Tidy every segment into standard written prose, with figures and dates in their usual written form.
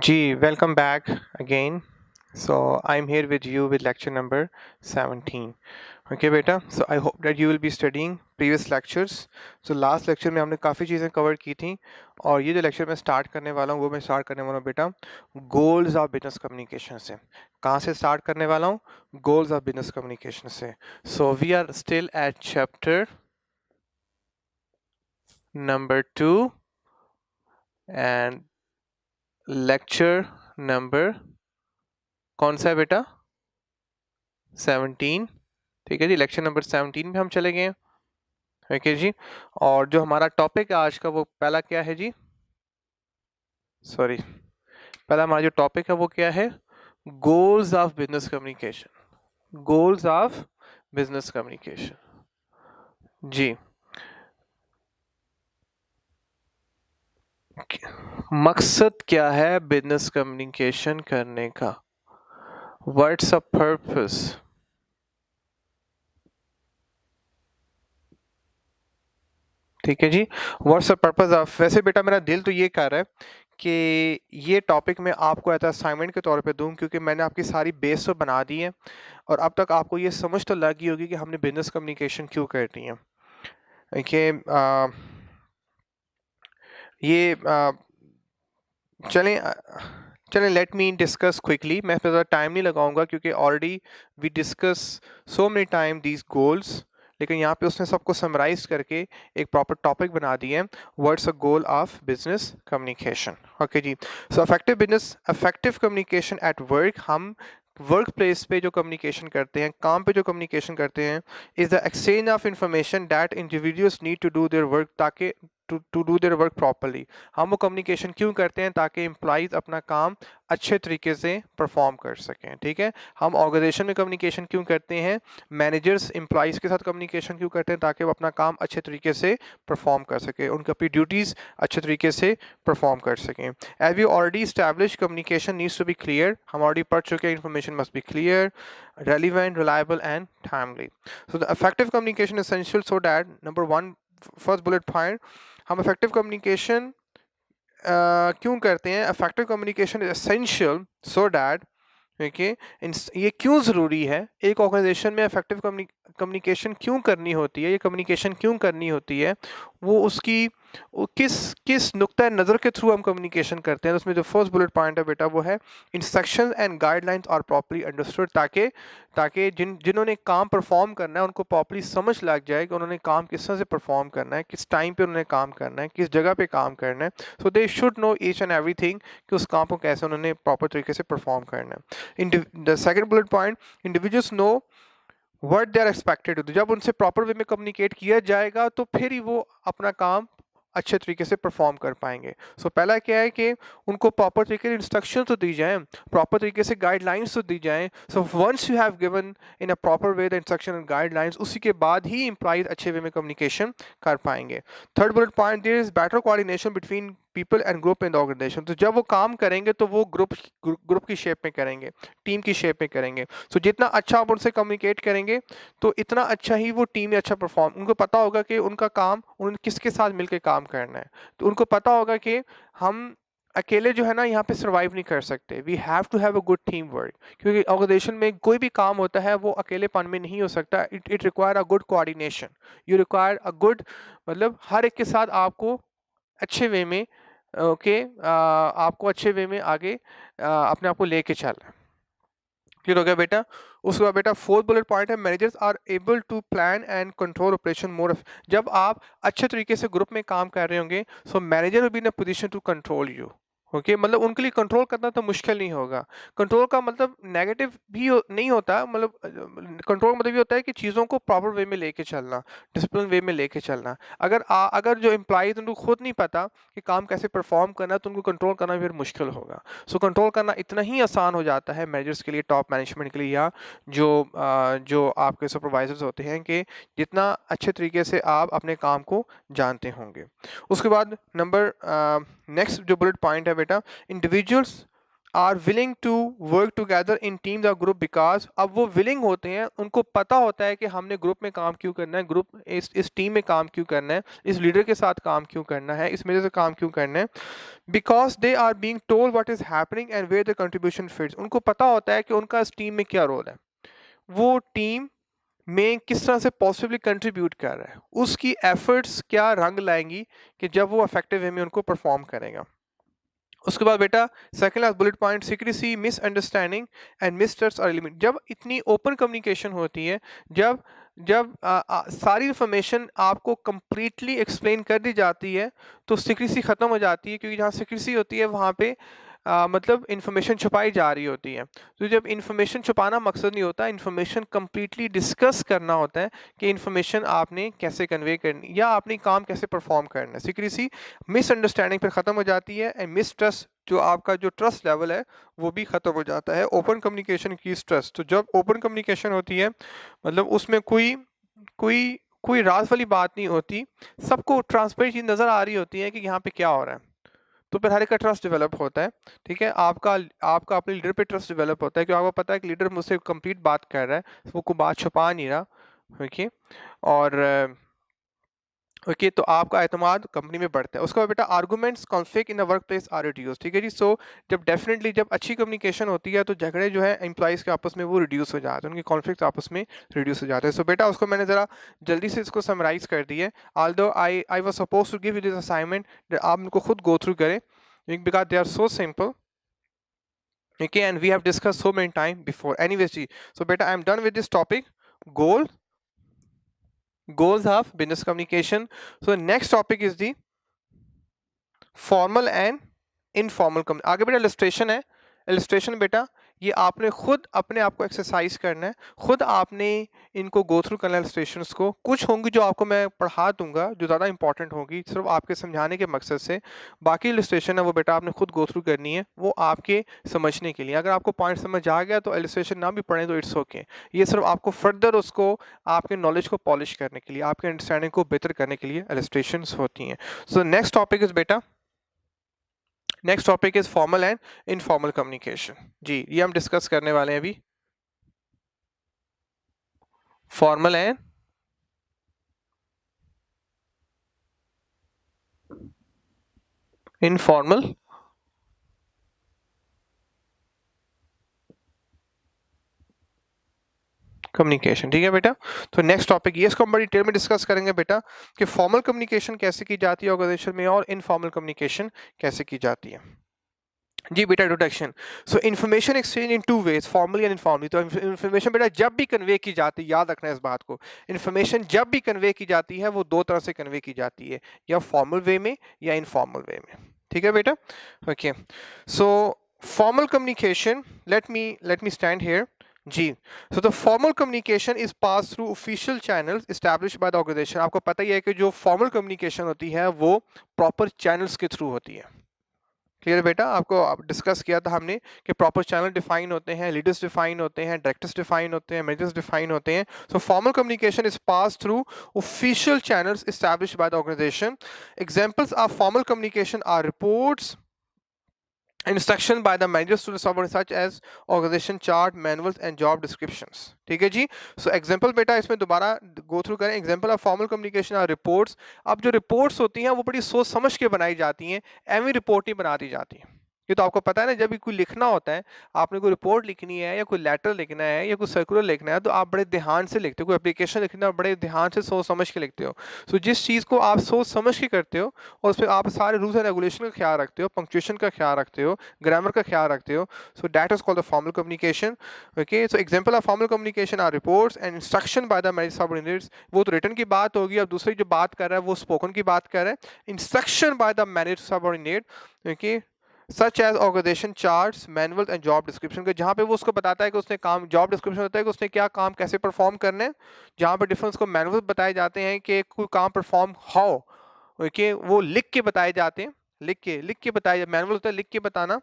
Ji, welcome back again. So I'm here with you with lecture number 17. Okay beta, so I hope that you will be studying previous lectures. So last lecture में हमने काफ़ी चीज़ें cover की थी और ये जो lecture मैं स्टार्ट करने वाला हूँ वो मैं स्टार्ट करने वाला हूँ बेटा गोल्स ऑफ बिजनेस कम्युनिकेशन से। कहाँ से स्टार्ट करने वाला हूँ? गोल्स ऑफ बिजनेस कम्युनिकेशन से। So we are still at chapter number 2 and lecture number कौन सा है बेटा? 17। ठीक है जी, लेक्चर नंबर 17 में हम चले गए हैं। ओके जी, और जो हमारा टॉपिक है आज का वो पहला क्या है जी? सॉरी, पहला हमारा जो टॉपिक है वो क्या है? Goals of business communication. Goals of business communication जी। मकसद क्या है बिजनेस कम्युनिकेशन करने का? What's a purpose? ठीक है जी, व्हाट्स द पर्पस ऑफ। वैसे बेटा मेरा दिल तो ये कर रहा है कि ये टॉपिक मैं आपको एज असाइनमेंट के तौर पे दूं, क्योंकि मैंने आपकी सारी बेस तो बना दी है और अब तक आपको ये समझ तो लगी होगी कि हमने बिजनेस कम्युनिकेशन क्यों करनी है। देखिए ये चलें चलें लेट मी डिस्कस क्विकली। मैं ज़्यादा टाइम नहीं लगाऊंगा क्योंकि already we discuss so many time these goals, लेकिन यहाँ पे उसने सबको समराइज करके एक प्रॉपर टॉपिक बना दिया है, what's a goal of business communication. Okay जी, so effective communication at work. हम वर्क प्लेस पे जो कम्युनिकेशन करते हैं, काम पे जो कम्युनिकेशन करते हैं, is the exchange of information that individuals need to do their work, ताकि to do their work properly. हम वो कम्युनिकेशन क्यों करते हैं? ताकि एम्प्लॉइज अपना काम अच्छे तरीके से परफॉर्म कर सकें। ठीक है, हम ऑर्गेनाइजेशन में कम्युनिकेशन क्यों करते हैं? मैनेजर्स एम्प्लॉइज के साथ कम्युनिकेशन क्यों करते हैं? ताकि वो अपना काम अच्छे तरीके से परफॉर्म कर सके, उनकी अपनी ड्यूटीज़ अच्छे तरीके से परफॉर्म कर सकें। As we already establish, communication needs to be clear. हम ऑलरेडी पढ़ चुके हैं, information must be clear, relevant, reliable and timely. So the effective communication is essential so that number one, first bullet point, हम effective communication क्यों करते हैं? effective communication is essential so that, देखिए ये क्यों ज़रूरी है? एक ऑर्गेनाइजेशन में इफेक्टिव कम्युनिकेशन क्यों करनी होती है, ये कम्युनिकेशन क्यों करनी होती है, वो उसकी वो किस किस नुक्ता नज़र के थ्रू हम कम्युनिकेशन करते हैं। तो उसमें जो फर्स्ट बुलेट पॉइंट है बेटा वो है instruction and guidelines are properly understood, ताकि ताकि जिन्होंने काम परफॉर्म करना है उनको प्रॉपरली समझ लग जाए कि उन्होंने काम किस तरह से परफॉर्म करना है, किस टाइम पे उन्होंने काम करना है, किस जगह पे काम करना है। So they should know each and everything कि उस काम को कैसे उन्होंने प्रॉपर तरीके से परफॉर्म करना है। The second bullet point, individuals know what they are expected to do. जब उनसे प्रॉपर वे में कम्युनिकेट किया जाएगा तो फिर ही वो अपना काम अच्छे तरीके से परफॉर्म कर पाएंगे। सो पहला क्या है कि उनको प्रॉपर तरीके से इंस्ट्रक्शन तो दी जाए, प्रॉपर तरीके से गाइडलाइंस तो दी जाए। So once you have given in a proper way the instruction and guidelines, उसी के बाद ही एम्प्लॉइज अच्छे वे में कम्युनिकेशन कर पाएंगे। Third bullet point, there is better coordination between people and group in the organisation. तो जब वो काम करेंगे तो वो ग्रुप की शेप में करेंगे, टीम की शेप में करेंगे। सो जितना अच्छा आप उनसे कम्युनिकेट करेंगे तो इतना अच्छा ही वो टीम में अच्छा परफॉर्म, उनको पता होगा कि उनका काम उन किसके साथ मिलकर काम करना है। तो उनको पता होगा कि हम अकेले जो है ना यहाँ पे सर्वाइव नहीं कर सकते, we have to have a good team work. क्योंकि ऑर्गेनाइजेशन में कोई भी काम होता है वो अकेलेपन में नहीं हो सकता, it require a good coordination, you require a good, मतलब हर एक के साथ आपको अच्छे वे में, ओके, आपको अच्छे वे में आगे अपने आप को लेके चलना है। क्लियर हो गया बेटा? उसके बाद बेटा फोर्थ बुलेट पॉइंट है, managers are able to plan and control operation more. जब आप अच्छे तरीके से ग्रुप में काम कर रहे होंगे so manager will be in a position to control you. Okay, मतलब उनके लिए कंट्रोल करना तो मुश्किल नहीं होगा। कंट्रोल का मतलब नेगेटिव भी नहीं होता, मतलब कंट्रोल मतलब ये होता है कि चीज़ों को प्रॉपर वे में लेके चलना, डिसिप्लिन वे में लेके चलना। अगर जो एम्प्लॉइज उनको खुद नहीं पता कि काम कैसे परफॉर्म करना है तो उनको कंट्रोल करना फिर मुश्किल होगा। सो कंट्रोल करना इतना ही आसान हो जाता है मैनेजर्स के लिए, टॉप मैनेजमेंट के लिए, या जो आपके सुपरवाइजर्स होते हैं, कि जितना अच्छे तरीके से आप अपने काम को जानते होंगे। उसके बाद नंबर नेक्स्ट जो बुलेट पॉइंट है बेटा, individuals are willing to work together in teams और ग्रुप बिकॉज अब वो विलिंग होते हैं, उनको पता होता है कि हमने ग्रुप में काम क्यों करना है, ग्रुप इस टीम में काम क्यों करना है, इस लीडर के साथ काम क्यों करना है, इस मेजर से काम क्यों करना है। Because they are being told what is happening and where the contribution fits, उनको पता होता है कि उनका इस टीम में क्या रोल है, वो टीम में किस तरह से पॉसिबली कंट्रीब्यूट कर रहा है, उसकी एफर्ट्स क्या रंग लाएंगी कि जब वो इफेक्टिव वे में उनको परफॉर्म करेगा। उसके बाद बेटा second class bullet point, secrecy, misunderstanding and mistrust are eliminated. जब इतनी ओपन कम्युनिकेशन होती है, जब जब सारी इंफॉर्मेशन आपको कंप्लीटली एक्सप्लेन कर दी जाती है, तो सीक्रेसी खत्म हो जाती है, क्योंकि जहाँ सीक्रेसी होती है वहाँ पे मतलब इन्फॉर्मेशन छुपाई जा रही होती है। तो जब इन्फॉर्मेशन छुपाना मकसद नहीं होता, इन्फॉर्मेशन कंप्लीटली डिस्कस करना होता है कि इन्फॉर्मेशन आपने कैसे कन्वे करनी या आपने काम कैसे परफॉर्म करना है। सीक्रेसी मिसअंडरस्टैंडिंग फिर ख़त्म हो जाती है, एंड मिसट्रस्ट, जो आपका जो ट्रस्ट लेवल है वो भी ख़त्म हो जाता है। ओपन कम्युनिकेशन की ट्रस्ट, तो जब ओपन कम्युनिकेशन होती है मतलब उसमें कोई कोई कोई राज वाली बात नहीं होती, सबको ट्रांसपेरेंट चीज़ नज़र आ रही होती है कि यहाँ पे क्या हो रहा है, तो फिर हर एक का ट्रस्ट डेवलप होता है। ठीक है, आपका आपका अपने लीडर पे ट्रस्ट डेवलप होता है, क्योंकि आपको पता है कि लीडर मुझसे कंप्लीट बात कर रहा है, वो कोई बात छुपा नहीं रहा। ओके, और ओके तो आपका एतमाद कंपनी में बढ़ता है। उसके बाद बेटा arguments conflict in the workplace are reduce. ठीक है जी, सो जब डेफिनेटली जब अच्छी कम्युनिकेशन होती है तो झगड़े जो है एम्प्लॉइज़ के आपस में वो रिड्यूस हो जाते हैं, उनके कॉन्फ्लिक्ट आपस में रिड्यूस हो जाते हैं। सो बेटा उसको मैंने ज़रा जल्दी से इसको समराइज कर दिया है, although I was suppose to give you this assignment, आप इनको खुद गो थ्रू करें because they are so simple. Okay, and we have discussed so many time before. Anyways, ji, so beta, I am done with this topic. Goal, goals of business communication. So next topic is the formal and informal communication. आगे बेटा illustration है, illustration बेटा ये आपने खुद अपने आप को एक्सरसाइज करना है, खुद आपने इनको गो थ्रू करना है इलस्ट्रेशंस को। कुछ होंगी जो आपको मैं पढ़ा दूंगा जो ज़्यादा इंपॉर्टेंट होगी सिर्फ आपके समझाने के मकसद से, बाकी इलस्ट्रेशन है वो बेटा आपने खुद गो थ्रू करनी है, वो आपके समझने के लिए। अगर आपको पॉइंट समझ आ गया तो इलस्ट्रेशन ना भी पढ़ें तो इट्स ओके, ये सिर्फ आपको फर्दर उसको आपके नॉलेज को पॉलिश करने के लिए, आपके अंडरस्टैंडिंग को बेहतर करने के लिए इलस्ट्रेशंस होती हैं। सो नेक्स्ट टॉपिक इज बेटा, next topic is formal and informal communication. जी ये हम डिस्कस करने वाले हैं अभी, फॉर्मल एंड इनफॉर्मल कम्युनिकेशन। ठीक है बेटा, तो नेक्स्ट टॉपिक ये इसको हम बड़ी डिटेल में डिस्कस करेंगे बेटा कि फॉर्मल कम्युनिकेशन कैसे की जाती है ऑर्गेनाइजेशन में और इनफॉर्मल कम्युनिकेशन कैसे की जाती है। जी बेटा introduction, so information exchange in two ways, formally and informally. तो इन्फॉर्मेशन बेटा जब भी कन्वे की जाती है, याद रखना है इस बात को, इन्फॉर्मेशन जब भी कन्वे की जाती है वो दो तरह से कन्वे की जाती है, या फॉर्मल वे में या इनफॉर्मल वे में। ठीक है बेटा, okay. So formal communication, let me stand here जी। So the formal communication is pass through official channels established by the organisation. आपको पता ही है कि जो फॉर्मल कम्युनिकेशन होती है वो प्रॉपर चैनल्स के थ्रू होती है। क्लियर बेटा, आपको डिस्कस किया था हमने कि प्रॉपर चैनल डिफाइन होते हैं, लीडर्स डिफाइन होते हैं, डायरेक्टर्स डिफाइन होते हैं, मैनेजर्स डिफाइन होते हैं। So formal communication is pass through official channels established by the organisation. Examples of formal communication are reports, instruction by the managers to the subordinates such as organization chart, manuals and job descriptions। ठीक है जी, so example बेटा इसमें दोबारा go through करें। Example of formal communication are reports. अब जो reports होती हैं वो बड़ी सोच समझ के बनाई जाती हैं, एवं रिपोर्ट नहीं बना दी जाती। ये तो आपको पता है ना, जब भी कोई लिखना होता है, आपने कोई रिपोर्ट लिखनी है या कोई लेटर लिखना है या कोई सर्कुलर लिखना है, तो आप बड़े ध्यान से लिखते हो। कोई एप्लीकेशन लिखना है बड़े ध्यान से सोच समझ के लिखते हो। सो जिस चीज़ को आप सोच समझ के करते हो और उस पर आप सारे रूल्स एंड रेगुलेशन का ख्याल रखते हो, पंक्चुएशन का ख्याल रखते हो, ग्रामर का ख्याल रखते हो, so that is called the formal communication. Okay, so example of formal communication are reports and instruction by the manager subordinates. वो तो रिटन की बात होगी, अब दूसरी जो बात कर रहा है वो स्पोकन की बात कर रहा है। Instruction by the manager subordinate, okay, such as organisation charts, manual and job description के, जहाँ पे वो उसको बताता है कि उसने काम, जॉब डिस्क्रिप्शन होता है कि उसने क्या काम कैसे परफॉर्म करने हैं, जहाँ पे डिफरेंस को मैनुअल बताए जाते हैं कि कोई काम परफॉर्म हाउ, ओके, वो लिख के बताए जाते हैं। लिख के बताया, मैनुअल होता है लिख के बताना।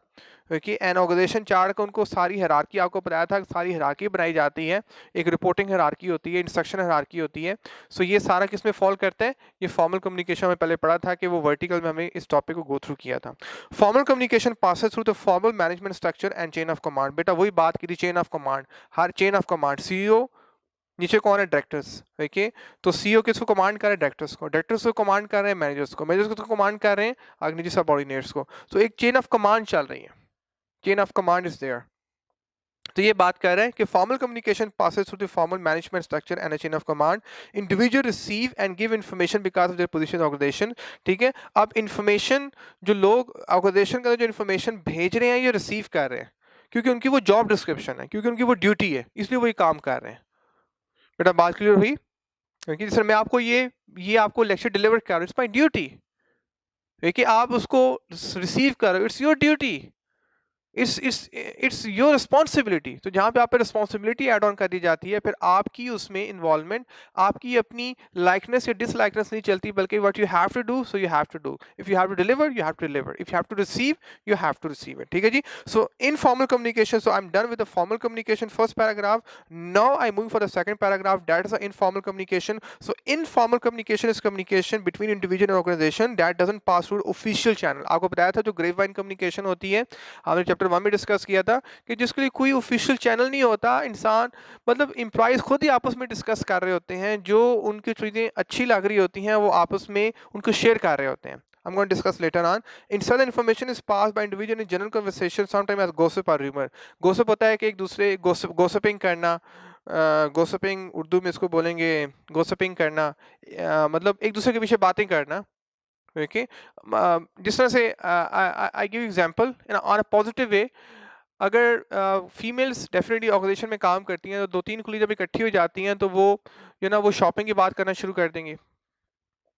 कि एन ऑर्गेनाइजेशन चार्ट का उनको सारी हायरार्की आपको बताया था, सारी हायरार्की बनाई जाती है, एक रिपोर्टिंग हायरार्की होती है, इंस्ट्रक्शन हायरार्की होती है। सो ये सारा किस में फॉल करता है, ये फॉर्मल कम्युनिकेशन में पहले पढ़ा था कि वो वर्टिकल में हमें इस टॉपिक को गो थ्रू किया था। Formal communication passes through the formal management structure and chain of command. बेटा वही बात की थी, chain of command, her chain of command, CEO नीचे कौन है, डायरेक्टर्स। ओके, तो सीईओ किसको कमांड कर रहे हैं, डायरेक्टर्स को, डायरेक्टर्स को कमांड कर रहे हैं मैनेजर्स को, मैनेजर्स को कमांड कर रहे हैं आगे नीचे सबऑर्डिनेट्स को। तो एक चेन ऑफ कमांड चल रही है, chain of command is there. तो ये बात कर रहे हैं कि formal communication passes through the formal management structure and a chain of command. Individual receive and give information because of their position organisation. ठीक है, अब इन्फॉर्मेशन जो लोग ऑर्गेनाइजेशन का जो इन्फॉर्मेशन भेज रहे हैं ये रिसीव कर रहे हैं क्योंकि उनकी वो जॉब डिस्क्रिप्शन है, क्योंकि उनकी वो ड्यूटी है, इसलिए वो ये काम कर रहे हैं। बेटा बात क्लियर हुई? क्योंकि सर मैं आपको ये आपको लेक्चर डिलीवर कर रहा हूँ, इट्स माय ड्यूटी। देखिए आप उसको रिसीव करो, it's your duty, it's your responsibility. तो जहाँ पे आप पे रिस्पॉन्सिबिलिटी एड ऑन कर दी जाती है, फिर आपकी उसमें इन्वॉल्वमेंट, आपकी अपनी लाइकनेस या डिसलाइकनेस नहीं चलती, बल्कि what you have to do so you have to do, if you have to deliver you have to deliver, if you have to receive you have to receive it. ठीक है जी। So informal communication, so I am done with the formal communication first paragraph. Now I move for the second paragraph, that is the informal communication. So informal communication is communication between individual and organisation that doesn't pass through official channel. आपको बताया था जो grapevine communication होती है, हमने chapter 1 में discuss किया था कि जिसके लिए कोई ऑफिशियल चैनल नहीं होता, इंसान मतलब एम्प्लॉइज खुद ही आपस में डिस्कस कर रहे होते हैं, जो उनकी चीज़ें अच्छी लग रही होती हैं वो आपस में उनको शेयर कर रहे होते हैं। I'm going to discuss later on. Instead, the information is passed by individual in general conversation, sometimes as gossip or rumor. Gossip होता है कि एक दूसरे gossiping करना, gossiping उर्दू में इसको बोलेंगे gossiping करना, मतलब एक दूसरे के पीछे बातें करना। ओके, जिस तरह से I give example on a positive way. अगर फीमेल्स डेफिनेटली ऑर्गेनाइजेशन में काम करती हैं तो दो तीन कुली जब इकट्ठी हो जाती हैं तो वो वो शॉपिंग की बात करना शुरू कर देंगी।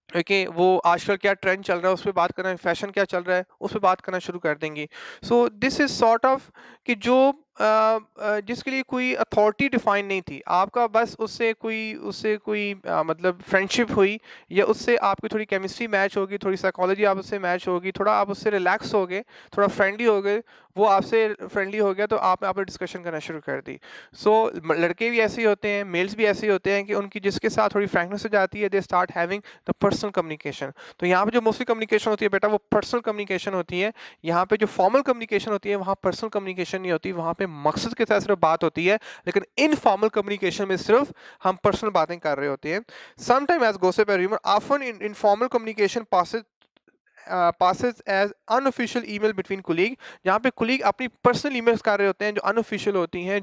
ओके, वो आजकल क्या ट्रेंड चल रहा है उस पर बात करना, फैशन क्या चल रहा है उस पर बात करना शुरू कर देंगी। So this is sort of कि जो जिसके लिए कोई अथॉरिटी डिफाइन नहीं थी, आपका बस उससे कोई मतलब फ्रेंडशिप हुई, या उससे आपकी थोड़ी केमिस्ट्री मैच होगी, थोड़ी साइकोलॉजी आप उससे मैच होगी, थोड़ा आप उससे रिलैक्स हो गए, थोड़ा फ्रेंडली हो गए, वो आपसे फ्रेंडली हो गया तो आपने आप डिस्कशन करना शुरू कर दी। सो लड़के भी ऐसे ही होते हैं, मेल्स भी ऐसे ही होते हैं कि उनकी जिसके साथ थोड़ी फ्रैंकनेस हो जाती है, they start having the personal communication. तो यहाँ पे जो मोस्टली कम्युनिकेशन होती है बेटा वो पर्सनल कम्युनिकेशन होती है। यहाँ पे जो फॉर्मल कम्युनिकेशन होती है वहाँ पर्सनल कम्युनिकेशन नहीं होती, वहाँ पे मकसद के साथ सिर्फ बात होती है, लेकिन इनफॉर्मल कम्युनिकेशन में सिर्फ हम पर्सनल बातें कर रहे होते हैं। Sometime as gossip or rumor, often in informal communication passes as unofficial email between colleague, जहाँ पे colleague अपनी पर्सनल ईमेल्स कर रहे होते हैं जो अनऑफिशियल होती हैं,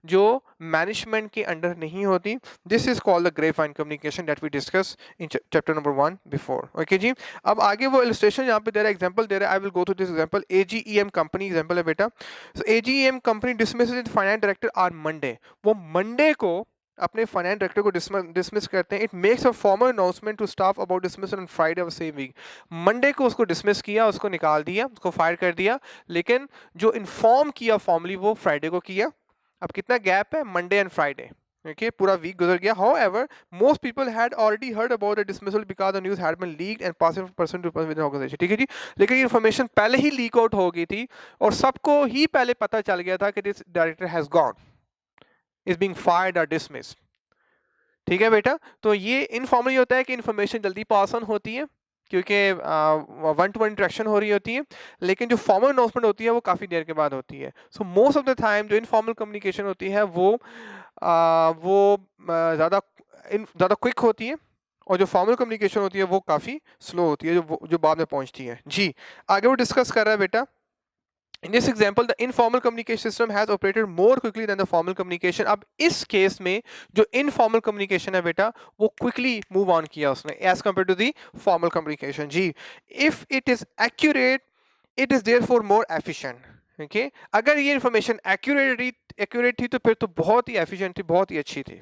जो मैनेजमेंट के अंडर नहीं होती। This is called the grapevine communication that we discuss in chapter number 1 before. Okay जी, अब आगे वो इलस्ट्रेशन यहाँ पे दे रहा है, एग्जांपल दे रहा है। I will go through this example. AGEM company example है बेटा। So AGEM company dismisses its finance director on Monday. वो मंडे को अपने फाइनेंस डायरेक्टर को डिसमिस करते हैं। It makes a formal announcement to staff about dismissal on Friday of same week. Monday को उसको डिसमिस किया, उसको निकाल दिया, उसको फायर कर दिया, लेकिन जो इन्फॉर्म किया फॉर्मली वो फ्राइडे को किया। अब कितना गैप है, मंडे एंड फ्राइडे। Okay, पूरा वीक गुजर गया। However, most people had already heard about the dismissal because the news had been leaked and passed from person to person within the organization. ठीक है जी, लेकिन ये इन्फॉर्मेशन पहले ही लीक आउट हो गई थी और सबको ही पहले पता चल गया था कि this director has gone, is being fired और डिसमिस्ड। ठीक है बेटा, तो ये इनफॉर्मली होता है कि इन्फॉर्मेशन जल्दी पास ऑन होती है क्योंकि 1-to-1 इंटरेक्शन हो रही होती है, लेकिन जो फॉर्मल अनाउंसमेंट होती है वो काफ़ी देर के बाद होती है। So most of the time जो इनफॉर्मल कम्युनिकेशन होती है वो ज़्यादा क्विक होती है, और जो फॉर्मल कम्युनिकेशन होती है वो काफ़ी स्लो होती है, जो बाद में पहुंचती है। जी, आगे वो डिस्कस कर रहा है बेटा। In this example, the informal communication system has operated more quickly than the formal communication. अब इस केस में जो informal communication है बेटा वो quickly move on किया उसने as compared to the formal communication. Ji, if it is accurate, it is therefore more efficient. Okay? अगर ये information accurate थी तो फिर तो बहुत ही efficient थी, बहुत ही अच्छी थी।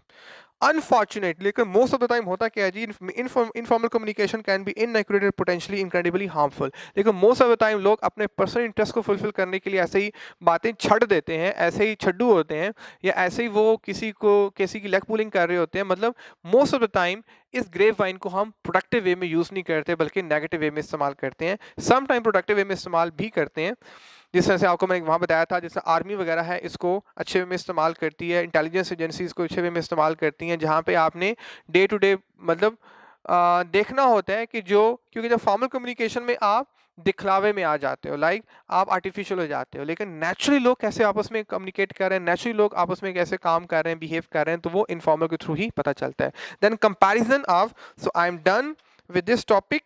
अनफॉर्चुनेटली, लेकिन मोस्ट ऑफ द टाइम होता क्या है जी, informal communication can be inaccurate and potentially incredibly harmful. लेकिन मोस्ट ऑफ द टाइम लोग अपने पर्सनल इंटरेस्ट को फुलफिल करने के लिए ऐसे ही बातें छड़ देते हैं, ऐसे ही छड्डू होते हैं, या ऐसे ही वो किसी की लेग पुलिंग कर रहे होते हैं। मतलब मोस्ट ऑफ द टाइम इस ग्रेप वाइन को हम प्रोडक्टिव वे में यूज़ नहीं करते बल्कि नेगेटिव वे में इस्तेमाल करते हैं, सम टाइम प्रोडक्टिव वे में इस्तेमाल भी करते हैं। जिस तरह से आपको मैंने वहाँ बताया था, जैसे आर्मी वगैरह है इसको अच्छे वे में इस्तेमाल करती है, इंटेलिजेंस एजेंसी इसको अच्छे वे में इस्तेमाल करती हैं, जहाँ पे आपने डे टू डे मतलब देखना होता है कि जो, क्योंकि जब फॉर्मल कम्युनिकेशन में आप दिखलावे में आ जाते हो, लाइक आप आर्टिफिशियल हो जाते हो, लेकिन नेचुरली लोग कैसे आपस में कम्युनिकेट कर रहे हैं, नेचुरली लोग आपस में कैसे काम कर रहे हैं, बिहेव कर रहे हैं, तो वो इनफॉर्मल के थ्रू ही पता चलता है। Then comparison of, so I am done with this topic,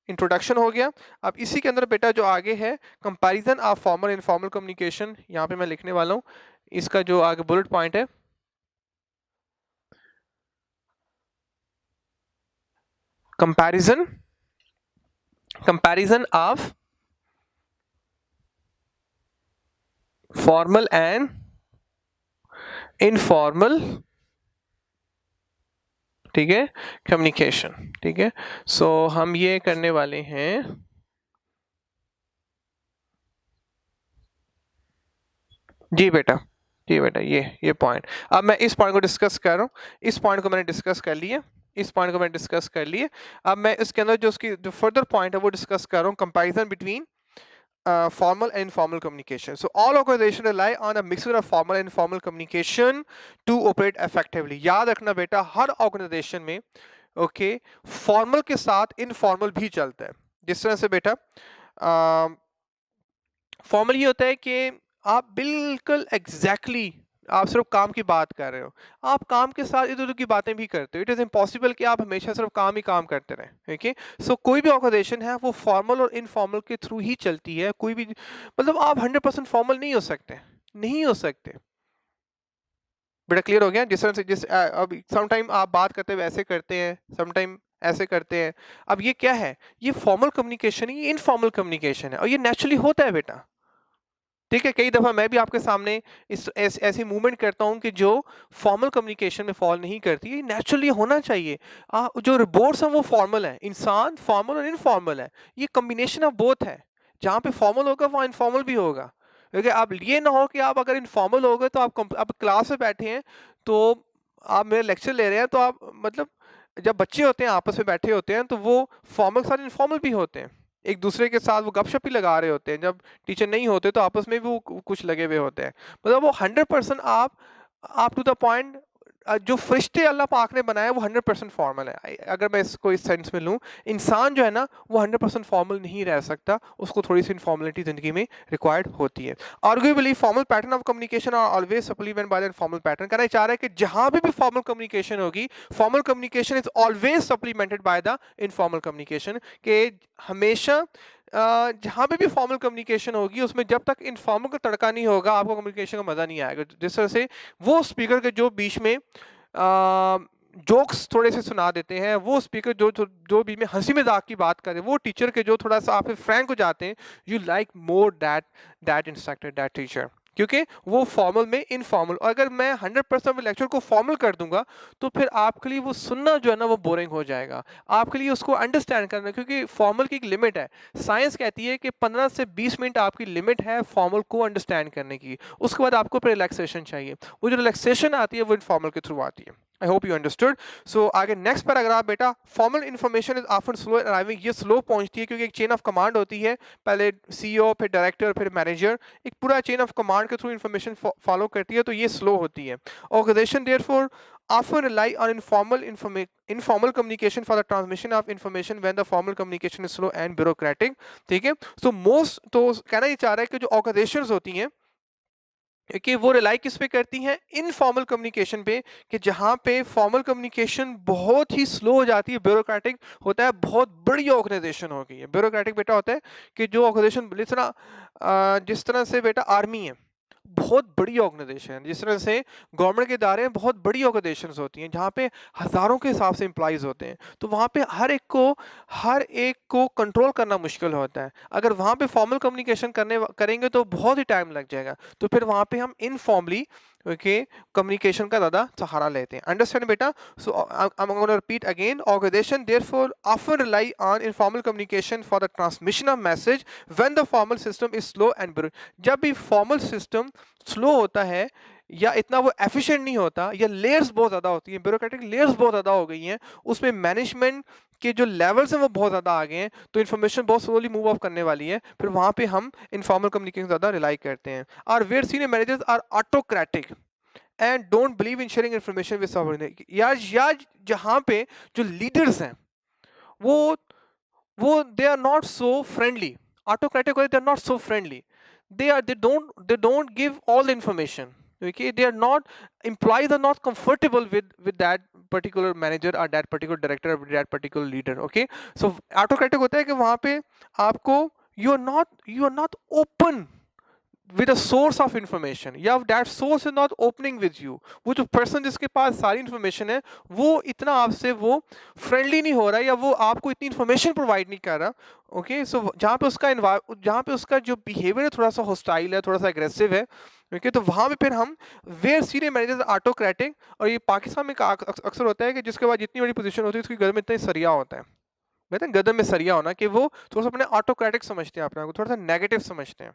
introduction हो गया। अब इसी के अंदर बेटा जो आगे है, comparison of formal informal communication, यहाँ पे मैं लिखने वाला हूँ, इसका जो आगे बुलेट पॉइंट है, comparison of formal and informal, ठीक है, कम्युनिकेशन। ठीक है, सो हम ये करने वाले हैं, जी बेटा, जी बेटा, ये पॉइंट, अब मैं इस पॉइंट को डिस्कस कर रहा हूँ, इस पॉइंट को मैंने डिस्कस कर लिया, इस पॉइंट को मैंने डिस्कस कर लिए। अब मैं इसके अंदर जो उसकी जो फर्दर पॉइंट है वो डिस्कस कर रहा हूँ, comparison between formal and informal communication. So all organizations rely on a mixture of formal and informal communication to operate effectively. याद रखना बेटा, हर ऑर्गेनाइजेशन में ओके फॉर्मल के साथ इनफॉर्मल भी चलता है। जिस तरह से बेटा फॉर्मल ये होता है कि आप बिल्कुल एग्जैक्टली आप सिर्फ काम की बात कर रहे हो, आप काम के साथ इधर उधर की बातें भी करते हो, इट इज़ इम्पॉसिबल कि आप हमेशा सिर्फ काम ही काम करते रहें। ठीक है, सो कोई भी ऑर्गेनाइजेशन है वो फॉर्मल और इनफॉर्मल के थ्रू ही चलती है, कोई भी मतलब आप 100% फॉर्मल नहीं हो सकते, नहीं हो सकते बेटा। क्लियर हो गया? जिस तरह से अब समटाइम आप बात करते हुए ऐसे करते हैं, समटाइम ऐसे करते हैं, अब ये क्या है, ये फॉर्मल कम्युनिकेशन है, ये इनफॉर्मल कम्युनिकेशन है, और ये नेचुरली होता है बेटा। ठीक है, कई दफ़ा मैं भी आपके सामने ऐसी मूवमेंट करता हूँ कि जो फॉर्मल कम्युनिकेशन में फॉल नहीं करती, ये नेचुरली होना चाहिए। जो रिपोर्ट्स हैं वो फॉर्मल है, इंसान फॉर्मल और इनफॉर्मल है, ये कॉम्बिनेशन ऑफ बोथ है, जहाँ पे फॉर्मल होगा वहाँ इनफॉर्मल भी होगा। क्योंकि अब ये ना हो कि आप अगर इनफॉर्मल हो गए तो आप क्लास में बैठे हैं, तो आप मेरे लेक्चर ले रहे हैं, तो आप मतलब जब बच्चे होते हैं आपस में बैठे होते हैं तो वो फॉर्मल के साथ इनफॉर्मल भी होते हैं, एक दूसरे के साथ वो गपशप ही लगा रहे होते हैं, जब टीचर नहीं होते तो आपस में भी वो कुछ लगे हुए होते हैं, मतलब वो 100% आप टू द पॉइंट, जो फरिश्ते अल्लाह पाक ने बनाया वो 100% फॉर्मल है। अगर मैं इसको इस सेंस में लूँ, इंसान जो है ना वो 100% फॉर्मल नहीं रह सकता, उसको थोड़ी सी इनफॉर्मलिटी ज़िंदगी में रिक्वायर्ड होती है। Arguably formal pattern of communication are always supplement by the informal pattern. कहना चाह रहा है कि जहाँ भी फॉर्मल कम्युनिकेशन होगी, formal communication is always supplemented by the informal communication, के हमेशा जहाँ पे भी फॉर्मल कम्युनिकेशन होगी उसमें जब तक इनफॉर्मल का तड़का नहीं होगा आपको कम्युनिकेशन का मज़ा नहीं आएगा। जिस तरह से वो स्पीकर के जो बीच में जोक्स थोड़े से सुना देते हैं, वो स्पीकर जो बीच में हंसी मजाक की बात करे, वो टीचर के जो थोड़ा सा आप फ्रैंक हो जाते हैं, you like more that instructor, that teacher, क्योंकि वो फॉर्मल में इनफॉर्मल। और अगर मैं 100% लेक्चर को फॉर्मल कर दूंगा तो फिर आपके लिए वो सुनना जो है ना वो बोरिंग हो जाएगा, आपके लिए उसको अंडरस्टैंड करना, क्योंकि फॉर्मल की एक लिमिट है। साइंस कहती है कि 15 से 20 मिनट आपकी लिमिट है फॉर्मल को अंडरस्टैंड करने की, उसके बाद आपको फिर रिलैक्सेशन चाहिए, वो जो रिलैक्सेशन आती है वो इनफॉर्मल के थ्रू आती है। I hope you understood. So आगे नेक्स्ट पैराग्राफ बेटा, formal information is often slow arriving, ये स्लो पहुंचती है क्योंकि एक चेन ऑफ कमांड होती है, पहले सीईओ फिर डायरेक्टर फिर मैनेजर, एक पूरा चेन ऑफ कमांड के थ्रू इन्फॉर्मेशन फॉलो करती है, तो ये स्लो होती है। Organisation therefore often rely on informal communication for the transmission of information when the formal communication is slow and bureaucratic। ठीक है, तो कहना ये चाह रहा है कि जो ऑर्गेनाइजेशंस होती हैं कि वो रिलाई किस पे करती हैं, इनफॉर्मल कम्युनिकेशन पे, कि जहाँ पे फॉर्मल कम्युनिकेशन बहुत ही स्लो हो जाती है, ब्यूरोक्रेटिक होता है, बहुत बड़ी ऑर्गेनाइजेशन हो गई है। ब्यूरोक्रेटिक बेटा होता है कि जो ऑर्गेनाइजेशन जिस तरह से बेटा आर्मी है बहुत बड़ी ऑर्गेनाइजेशन है, जिस तरह से गवर्नमेंट के इदारे में बहुत बड़ी ऑर्गेनाइजेशंस होती हैं जहाँ पे हज़ारों के हिसाब से एम्प्लॉइज़ होते हैं, तो वहाँ पे हर एक को कंट्रोल करना मुश्किल होता है। अगर वहाँ पे फॉर्मल कम्युनिकेशन करेंगे तो बहुत ही टाइम लग जाएगा, तो फिर वहाँ पे हम इनफॉर्मली ओके कम्युनिकेशन का ज़्यादा सहारा लेते हैं। अंडरस्टैंड बेटा? So I am gonna repeat again, organisation therefore often rely on informal communication for the transmission of message when the formal system is slow and, जब भी फॉर्मल सिस्टम स्लो होता है या इतना वो एफिशिएंट नहीं होता, या लेयर्स बहुत ज़्यादा होती हैं, ब्यूरोक्रेटिक लेयर्स बहुत ज़्यादा हो गई हैं, उसमें मैनेजमेंट के जो लेवल्स हैं वो बहुत ज़्यादा आ गए हैं, तो इन्फॉर्मेशन बहुत स्लोली मूव ऑफ करने वाली है, फिर वहाँ पे हम इनफॉर्मल कम्युनिकेशन ज़्यादा रिलाई करते हैं। और where senior managers are autocratic and don't believe in sharing information with subordinate, या जहाँ पे जो लीडर्स हैं वो they are not so friendly. Autocratic way, they're not so friendly. They don't give all the information. Okay, they are not, employees are not comfortable with that particular manager or that particular director or that particular leader. Okay, so autocratic होता है कि वहाँ पे आपको you are not open with a source of information, या that source is not opening with you. वो जो person जिसके पास सारी information है वो इतना आपसे वो friendly नहीं हो रहा, या वो आपको इतनी information provide नहीं कर रहा. ओके, सो जहाँ पे उसका जो behavior है थोड़ा सा hostile है, थोड़ा सा aggressive है. ओके, तो वहाँ पे फिर हम where senior managers are autocratic, और ये पाकिस्तान में अक्सर होता है कि जिसके बाद जितनी बड़ी पोजीशन होती है उसकी गर्दन में इतना सरिया होता है. कहते हैं गर्दन में सरिया होना, कि वो थोड़ा सा अपने ऑटोक्रेटिक समझते हैं, अपने आप को थोड़ा सा नेगेटिव समझते हैं.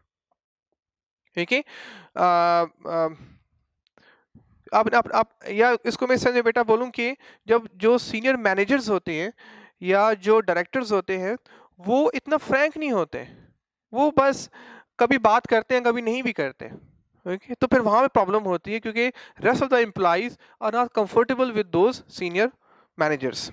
ठीक है. अब या इसको मैं समझे बेटा बोलूं कि जब जो सीनियर मैनेजर्स होते हैं या जो डायरेक्टर्स होते हैं वो इतना फ्रैंक नहीं होते, वो बस कभी बात करते हैं कभी नहीं भी करते. ओके, तो फिर वहाँ पे प्रॉब्लम होती है क्योंकि rest of the employees are not comfortable with those senior managers.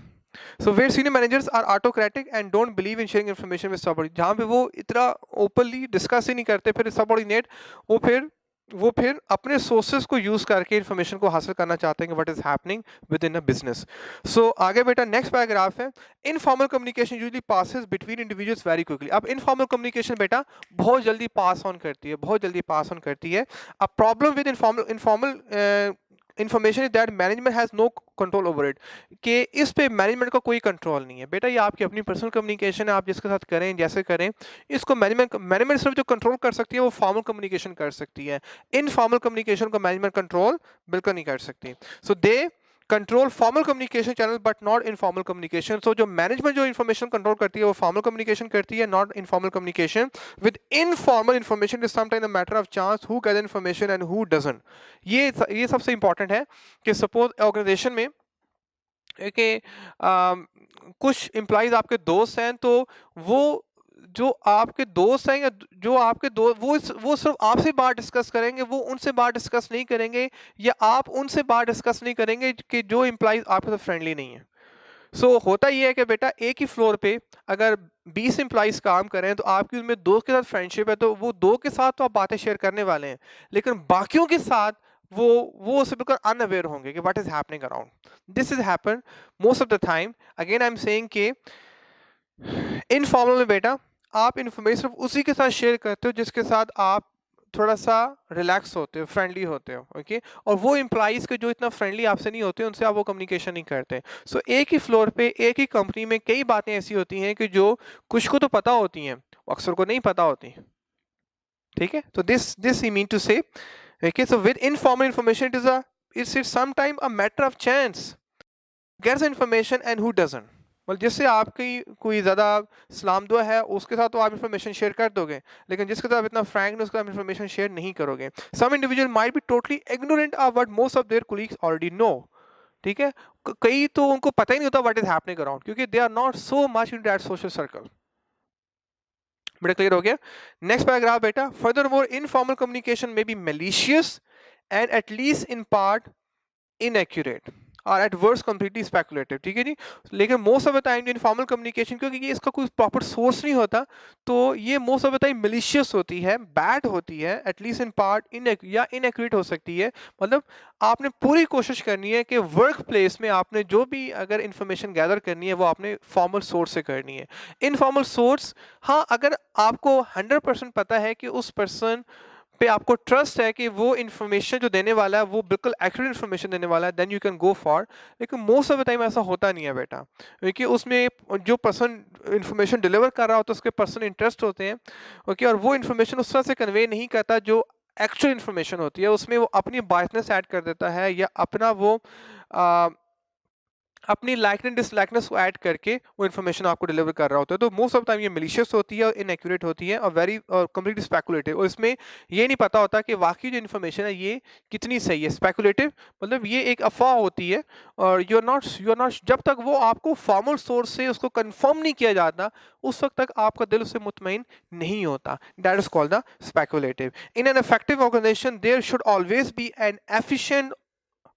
So where senior managers are autocratic and don't believe in sharing information with subordinate, जहाँ पे वो इतना ओपनली डिस्कस ही नहीं करते, फिर सबऑर्डिनेट वो फिर अपने सोर्सेज को यूज करके इन्फॉर्मेशन को हासिल करना चाहते हैं कि what is happening within a business. So आगे बेटा नेक्स्ट पैराग्राफ है, informal communication usually passes between individuals very quickly. अब इनफॉर्मल कम्युनिकेशन बेटा बहुत जल्दी पास ऑन करती है, बहुत जल्दी पास ऑन करती है. अब problem with informal information is that management has no control over it, कि इस पे मैनेजमेंट का कोई कंट्रोल नहीं है. बेटा ये आपकी अपनी पर्सनल कम्युनिकेशन है, आप जिसके साथ करें जैसे करें, इसको मैनेजमेंट सिर्फ जो कंट्रोल कर सकती है वो फॉर्मल कम्युनिकेशन कर सकती है. इनफॉर्मल कम्युनिकेशन को मैनेजमेंट कंट्रोल बिल्कुल नहीं कर सकती. So they control formal communication channel but not informal communication. सो जो मैनेजमेंट जो इन्फॉर्मेशन कंट्रोल करती है वो फॉर्मल कम्युनिकेशन करती है, not informal communication. With informal information is sometimes a matter of chance who gather information and who doesn't. ये सबसे इंपॉर्टेंट है कि सपोज ऑर्गेनाइजेशन में कि कुछ एम्प्लॉइज आपके दोस्त हैं, तो वो जो आपके दोस्त हैं या जो आपके दोस्त वो सिर्फ आपसे बात डिस्कस करेंगे, वो उनसे बात डिस्कस नहीं करेंगे, या आप उनसे बात डिस्कस नहीं करेंगे कि जो एम्प्लॉइज आपके साथ फ्रेंडली नहीं है. सो होता ये है कि बेटा एक ही फ्लोर पे अगर 20 एम्प्लॉइज काम कर रहे हैं तो आपकी उनमें दो के साथ फ्रेंडशिप है, तो वो दो के साथ तो आप बातें शेयर करने वाले हैं, लेकिन बाकियों के साथ वो उससे बिल्कुल अनअवेयर होंगे कि what is happening around. This is happen most of the time. Again I am saying कि इनफॉर्मल में बेटा आप इन्फॉर्मेशन सिर्फ उसी के साथ शेयर करते हो जिसके साथ आप थोड़ा सा रिलैक्स होते हो, फ्रेंडली होते हो. ओके, और वो एम्प्लॉइज के जो इतना फ्रेंडली आपसे नहीं होते उनसे आप वो कम्युनिकेशन नहीं करते. सो एक ही फ्लोर पे एक ही कंपनी में कई बातें ऐसी होती हैं कि जो कुछ को तो पता होती हैं, अक्सर को नहीं पता होती. ठीक है, तो दिस ही मीन टू से. Okay, so with informal information, it's sometimes a matter of chance. Gets information and who doesn't. well, जिससे आपकी कोई ज़्यादा सलाम दुआ है उसके साथ तो आप इन्फॉर्मेशन शेयर कर दोगे, लेकिन जिसके साथ आप इतना फ्रैंक उसके साथ इन्फॉर्मेशन शेयर नहीं करोगे. Some individual might be totally ignorant of what most of their colleagues already know. ठीक है, कई तो उनको पता ही नहीं होता व्हाट इज हैपनिंग अराउंड, क्योंकि they are not so much in that social circle. बेटा क्लियर हो गया. नेक्स्ट पैराग्राफ बेटा, further more informal communication may be malicious and at least in part inaccurate or at worst completely speculative. ठीक है जी, लेकिन most of the time informal communication, क्योंकि ये इसका कोई प्रॉपर सोर्स नहीं होता, तो ये most of the time malicious होती है, बैड होती है, एटलीस्ट इन पार्ट या इनएक्यूरेट हो सकती है. मतलब आपने पूरी कोशिश करनी है कि वर्क प्लेस में आपने जो भी अगर इंफॉर्मेशन गैदर करनी है वो आपने फॉर्मल सोर्स से करनी है. इनफॉर्मल सोर्स, हाँ, अगर आपको 100% पता है कि उस पर्सन पे आपको ट्रस्ट है कि वो इन्फॉर्मेशन जो देने वाला है वो बिल्कुल एक्यूरेट इन्फॉर्मेशन देने वाला है, then you can go for. लेकिन मोस्ट ऑफ द टाइम ऐसा होता नहीं है बेटा, क्योंकि उसमें जो पर्सन इन्फॉर्मेशन डिलीवर कर रहा होता है उसके पर्सन इंटरेस्ट होते हैं. ओके, और वो इन्फॉर्मेशन उस तरह से कन्वे नहीं करता जो एक्चुअल इन्फॉर्मेशन होती है, उसमें वो अपनी बायसनेस ऐड कर देता है या अपना वो अपनी लाइकनेस डिसलाइकनेस को ऐड करके वो इन्फॉर्मेशन आपको डिलीवर कर रहा होता है। तो मोस्ट ऑफ टाइम ये मिलिशियस होती है और इनएक्यूरेट होती है और वेरी कंप्लीटली स्पेकुलेटिव, और इसमें ये नहीं पता होता कि वाकई जो इन्फॉर्मेशन है ये कितनी सही है। स्पेकुलेटिव मतलब ये एक अफवाह होती है, और यू आर नॉट जब तक वो आपको फॉर्मल सोर्स से उसको कंफर्म नहीं किया जाता उस वक्त तक आपका दिल उससे मुतमईन नहीं होता। That is called the speculative. In an effective organisation there should always be an efficient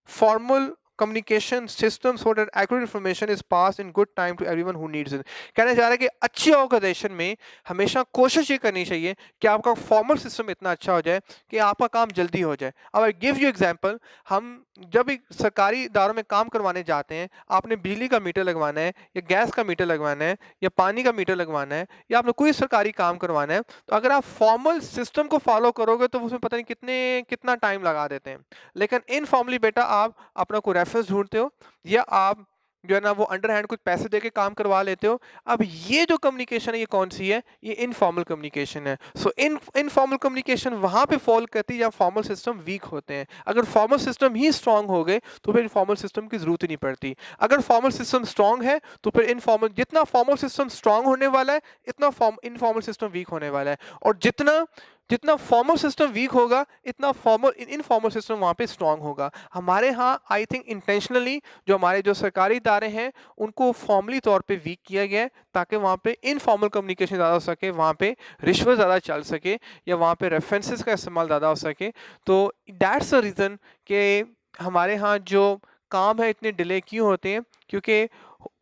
formal communication system so that accurate information is passed in good time to everyone who needs it। कहने जा रहा है कि अच्छी organisation में हमेशा कोशिश ये करनी चाहिए कि आपका फॉर्मल सिस्टम इतना अच्छा हो जाए कि आपका काम जल्दी हो जाए। अब आई गिव यू एग्जांपल, हम जब भी सरकारी इदारों में काम करवाने जाते हैं, आपने बिजली का मीटर लगवाना है या गैस का मीटर लगवाना है या पानी का मीटर लगवाना है या आपने कोई सरकारी काम करवाना है, तो अगर आप फॉर्मल सिस्टम को फॉलो करोगे तो उसमें पता नहीं कितना टाइम लगा देते हैं। लेकिन इनफॉर्मली बेटा आप अपना कोई रेफरेंस ढूंढते हो या आप जो है ना वो अंडर हैंड कुछ पैसे देके काम करवा लेते हो। अब ये जो कम्युनिकेशन है ये कौन सी है? ये इनफॉर्मल कम्युनिकेशन है। सो इनफॉर्मल कम्युनिकेशन वहां पे फॉल करती है जब फॉर्मल सिस्टम वीक होते हैं। अगर फॉर्मल सिस्टम ही स्ट्रांग हो गए तो फिर इनफॉर्मल सिस्टम की जरूरत ही नहीं पड़ती। अगर फॉर्मल सिस्टम स्ट्रांग है तो फिर इनफॉर्मल, जितना फॉर्मल सिस्टम स्ट्रांग होने वाला है इतना इनफॉर्मल सिस्टम वीक होने वाला है, और जितना जितना फॉर्मल सिस्टम वीक होगा इतना फॉर्मल इनफॉर्मल सिस्टम वहाँ पे स्ट्रांग होगा। हमारे यहाँ आई थिंक इंटेंशनली जो हमारे जो सरकारी इदारे हैं उनको फॉर्मली तौर पे वीक किया गया है ताकि वहाँ पे इनफॉर्मल कम्युनिकेशन ज़्यादा हो सके, वहाँ पे रिश्वत ज़्यादा चल सके या वहाँ पे रेफरेंसेस का इस्तेमाल ज़्यादा हो सके। तो दैट्स द रीज़न कि हमारे यहाँ जो काम है इतने डिले क्यों होते हैं, क्योंकि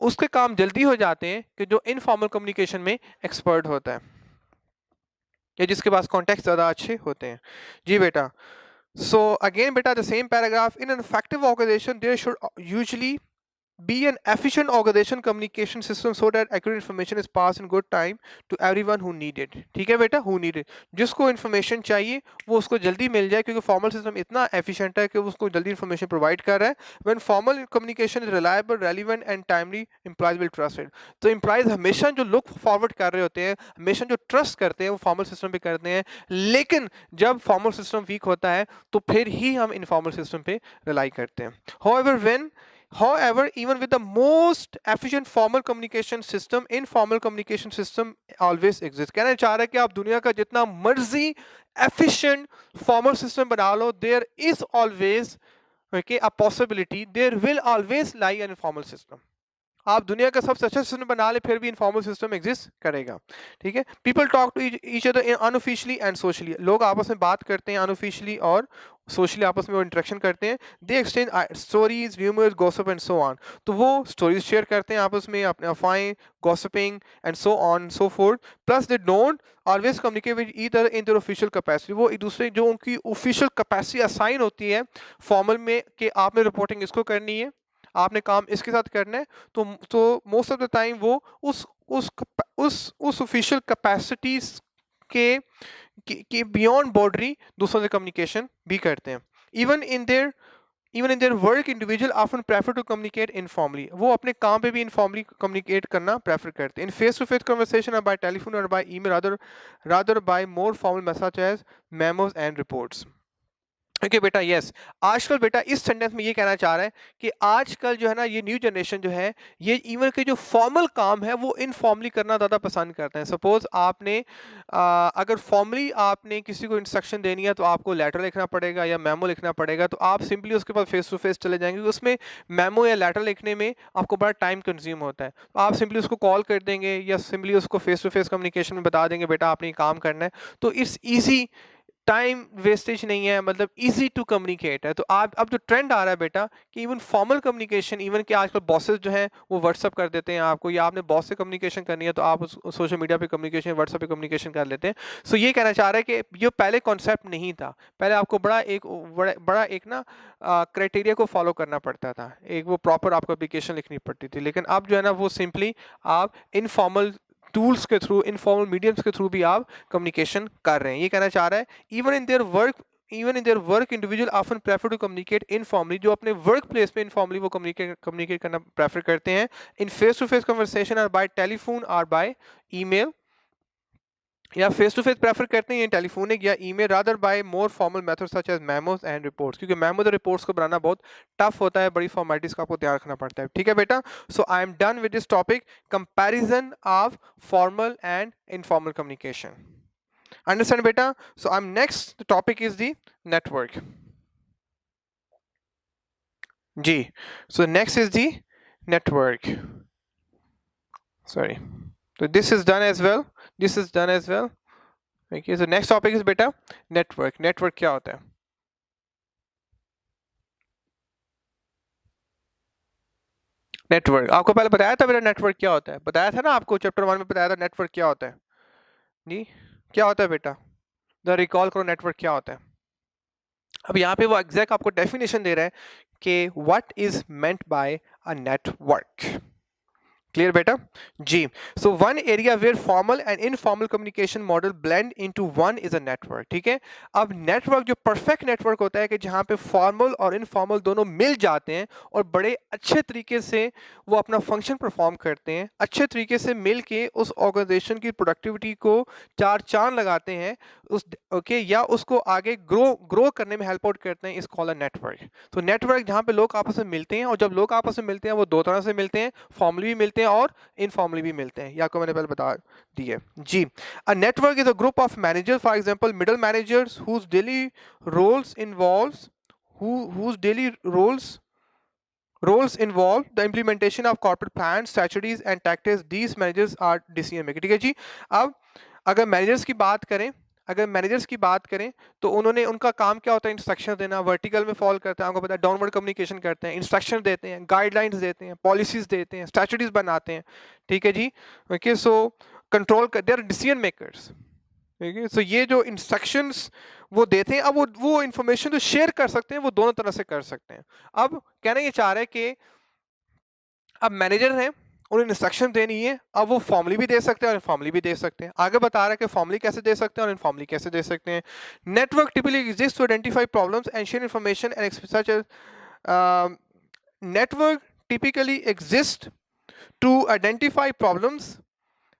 उसके काम जल्दी हो जाते हैं कि जो इनफॉर्मल कम्युनिकेशन में एक्सपर्ट होता है या जिसके पास कॉन्टेक्ट ज़्यादा अच्छे होते हैं। जी बेटा, so again beta the same paragraph, in an effective organization there should usually be an efficient organization communication system so that accurate information is passed in good time to everyone who need it। ठीक है बेटा, who need it, जिसको information चाहिए वो उसको जल्दी मिल जाए, क्योंकि formal system इतना efficient है कि वो उसको जल्दी information provide कर रहा है। when formal communication is reliable, relevant and timely, employees will trust it। तो employees हमेशा जो look forward कर रहे होते हैं, हमेशा जो trust करते हैं वो formal system पे करते हैं। लेकिन जब formal system weak होता है तो फिर ही हम informal system पे rely करते हैं। However, even with the most efficient formal communication system, informal communication system always exists। कहना चाह रहा है कि आप दुनिया का जितना मर्जी efficient formal system बना लो, there is always okay a possibility, there will always lie an informal system। आप दुनिया का सबसे अच्छा सिस्टम बना ले फिर भी इनफॉर्मल सिस्टम एग्जिस्ट करेगा। ठीक है, people talk to each other unofficially and socially. लोग आपस में बात करते हैं अनऑफिशियली और सोशली, आपस में वो इंटरेक्शन करते हैं। दे exchange stories, rumours, gossip and so on. तो वो स्टोरीज शेयर करते हैं आपस में, अपने अफवाहें, gossiping and so on so fourth. Plus they don't always communicate with either in their official capacity. वो एक दूसरे जो उनकी ऑफिशियल कैपेसिटी असाइन होती है फॉर्मल में कि आपने रिपोर्टिंग इसको करनी है, आपने काम इसके साथ करना है, तो मोस्ट ऑफ द टाइम वो उस ऑफिशियल कैपेसिटीज के बियॉन्ड बाउंड्री दूसरों से कम्युनिकेशन भी करते हैं। Even in their work individual often prefer to communicate informally. वो अपने काम पे भी इनफॉर्मली कम्युनिकेट करना प्रेफर करते हैं। In face to face conversation और बाय टेलीफोन और by email, rather by more formal message as memos and reports. Okay बेटा, यस, आजकल बेटा इस सेंटेंस में ये कहना चाह रहा है कि आजकल जो है ना ये न्यू जनरेशन जो है ये इवन के जो फॉर्मल काम है वो इनफॉर्मली करना ज़्यादा पसंद करते हैं। सपोज आपने अगर फॉर्मली आपने किसी को इंस्ट्रक्शन देनी है तो आपको लेटर लिखना पड़ेगा या मेमो लिखना पड़ेगा, तो आप सिंपली उसके पास फेस टू फेस चले जाएंगे। उसमें मेमो या लेटर लिखने में आपको बड़ा टाइम कंज्यूम होता है, तो आप सिंपली उसको कॉल कर देंगे या सिंपली उसको फेस टू फेस कम्युनिकेशन में बता देंगे बेटा आपने ये काम करना है। तो इट्स ईजी, टाइम वेस्टेज नहीं है, मतलब इजी टू कम्युनिकेट है। तो आप अब जो ट्रेंड आ रहा है बेटा कि इवन फॉर्मल कम्युनिकेशन, इवन कि आजकल बॉसेस जो हैं वो व्हाट्सअप कर देते हैं आपको, या आपने बॉस से कम्युनिकेशन करनी है तो आप सोशल मीडिया पे कम्युनिकेशन, व्हाट्सअप पे कम्युनिकेशन कर लेते हैं। सो ये कहना चाह रहा है कि ये पहले कॉन्सेप्ट नहीं था। पहले आपको बड़ा एक ना क्राइटेरिया को फॉलो करना पड़ता था, एक वो प्रॉपर आपको एप्लीकेशन लिखनी पड़ती थी। लेकिन अब जो है ना वो सिंपली आप इनफॉर्मल टूल्स के थ्रू, इनफॉर्मल मीडियम्स के थ्रू भी आप कम्युनिकेशन कर रहे हैं। ये कहना चाह रहा है even in their work individual often prefer to communicate informally. जो अपने वर्क प्लेस पे इनफॉर्मली वो कम्युनिकेट करना प्रेफर करते हैं in face to face conversation और बाय टेलीफोन और बाय ईमेल या फेस टू फेस प्रेफर करते हैं टेलीफोनिक या email rather by more formal method such as memos and reports, क्योंकि मेमोज और रिपोर्ट्स को बनाना बहुत टफ होता है, बड़ी फॉर्मेलिटीज का आपको ध्यान रखना पड़ता है। ठीक है बेटा, so I am done with this topic, comparison of formal and informal communication. Understand बेटा? So I am next topic is the network. जी, so next is the network, sorry, so this is done as well, this is done as well। okay, so next topic is beta network। network क्या होता है? Network आपको पहले बताया था बेटा, network क्या होता है बताया था ना आपको, चैप्टर 1 में बताया था नेटवर्क क्या होता है जी। क्या होता है बेटा, द रिकॉल करो नेटवर्क क्या होता है। अब यहाँ पे वो एग्जैक्ट आपको डेफिनेशन दे रहा है कि what is meant by a network. Clear बेटा जी। So one area where formal and informal communication model blend into one is a network. ठीक है, अब नेटवर्क जो परफेक्ट नेटवर्क होता है कि जहां पे फॉर्मल और इनफॉर्मल दोनों मिल जाते हैं और बड़े अच्छे तरीके से वो अपना फंक्शन परफॉर्म करते हैं, अच्छे तरीके से मिल के उस ऑर्गेनाइजेशन की प्रोडक्टिविटी को चार चांद लगाते हैं उस ओके या उसको आगे ग्रो ग्रो करने में हेल्प आउट करते हैं, इस कॉल अ नेटवर्क। तो नेटवर्क जहाँ पे लोग आपस में मिलते हैं, और जब लोग आपस में मिलते हैं वो दो तरह से मिलते हैं, फॉर्मली भी मिलते हैं और इनफॉर्मली भी मिलते हैं, ये आपको मैंने पहले बता दिए जी। A network is a group of managers, for example middle managers whose daily roles involves whose daily roles involve the implementation of corporate plans, strategies and tactics। These managers are decision maker। ठीक है जी। अब अगर managers की बात करें, अगर managers की बात करें तो उन्होंने उनका काम क्या होता है, इंस्ट्रक्शन देना, वर्टिकल में फॉलो करते हैं, आपको पता है डाउनवर्ड कम्युनिकेशन करते हैं, इंस्ट्रक्शन देते हैं, गाइडलाइंस देते हैं, पॉलिसीज देते हैं, स्ट्रेटजीज बनाते हैं। ठीक है जी। Okay, so control they are decision makers. ठीक है, सो ये जो इंस्ट्रक्शंस वो देते हैं, अब वो इंफॉर्मेशन जो शेयर कर सकते हैं वो दोनों तरह से कर सकते हैं। अब कहना ये चाह रहे हैं कि अब मैनेजर हैं, उन्हें इंस्ट्रक्शन देनी है, अब वो फॉर्मली भी दे सकते हैं और इनफॉर्मली भी दे सकते हैं। आगे बता रहा है कि फॉर्मली कैसे दे सकते हैं और इनफॉर्मली कैसे दे सकते हैं। Network typically exist to identify problems and share information and such as network typically exist to identify problems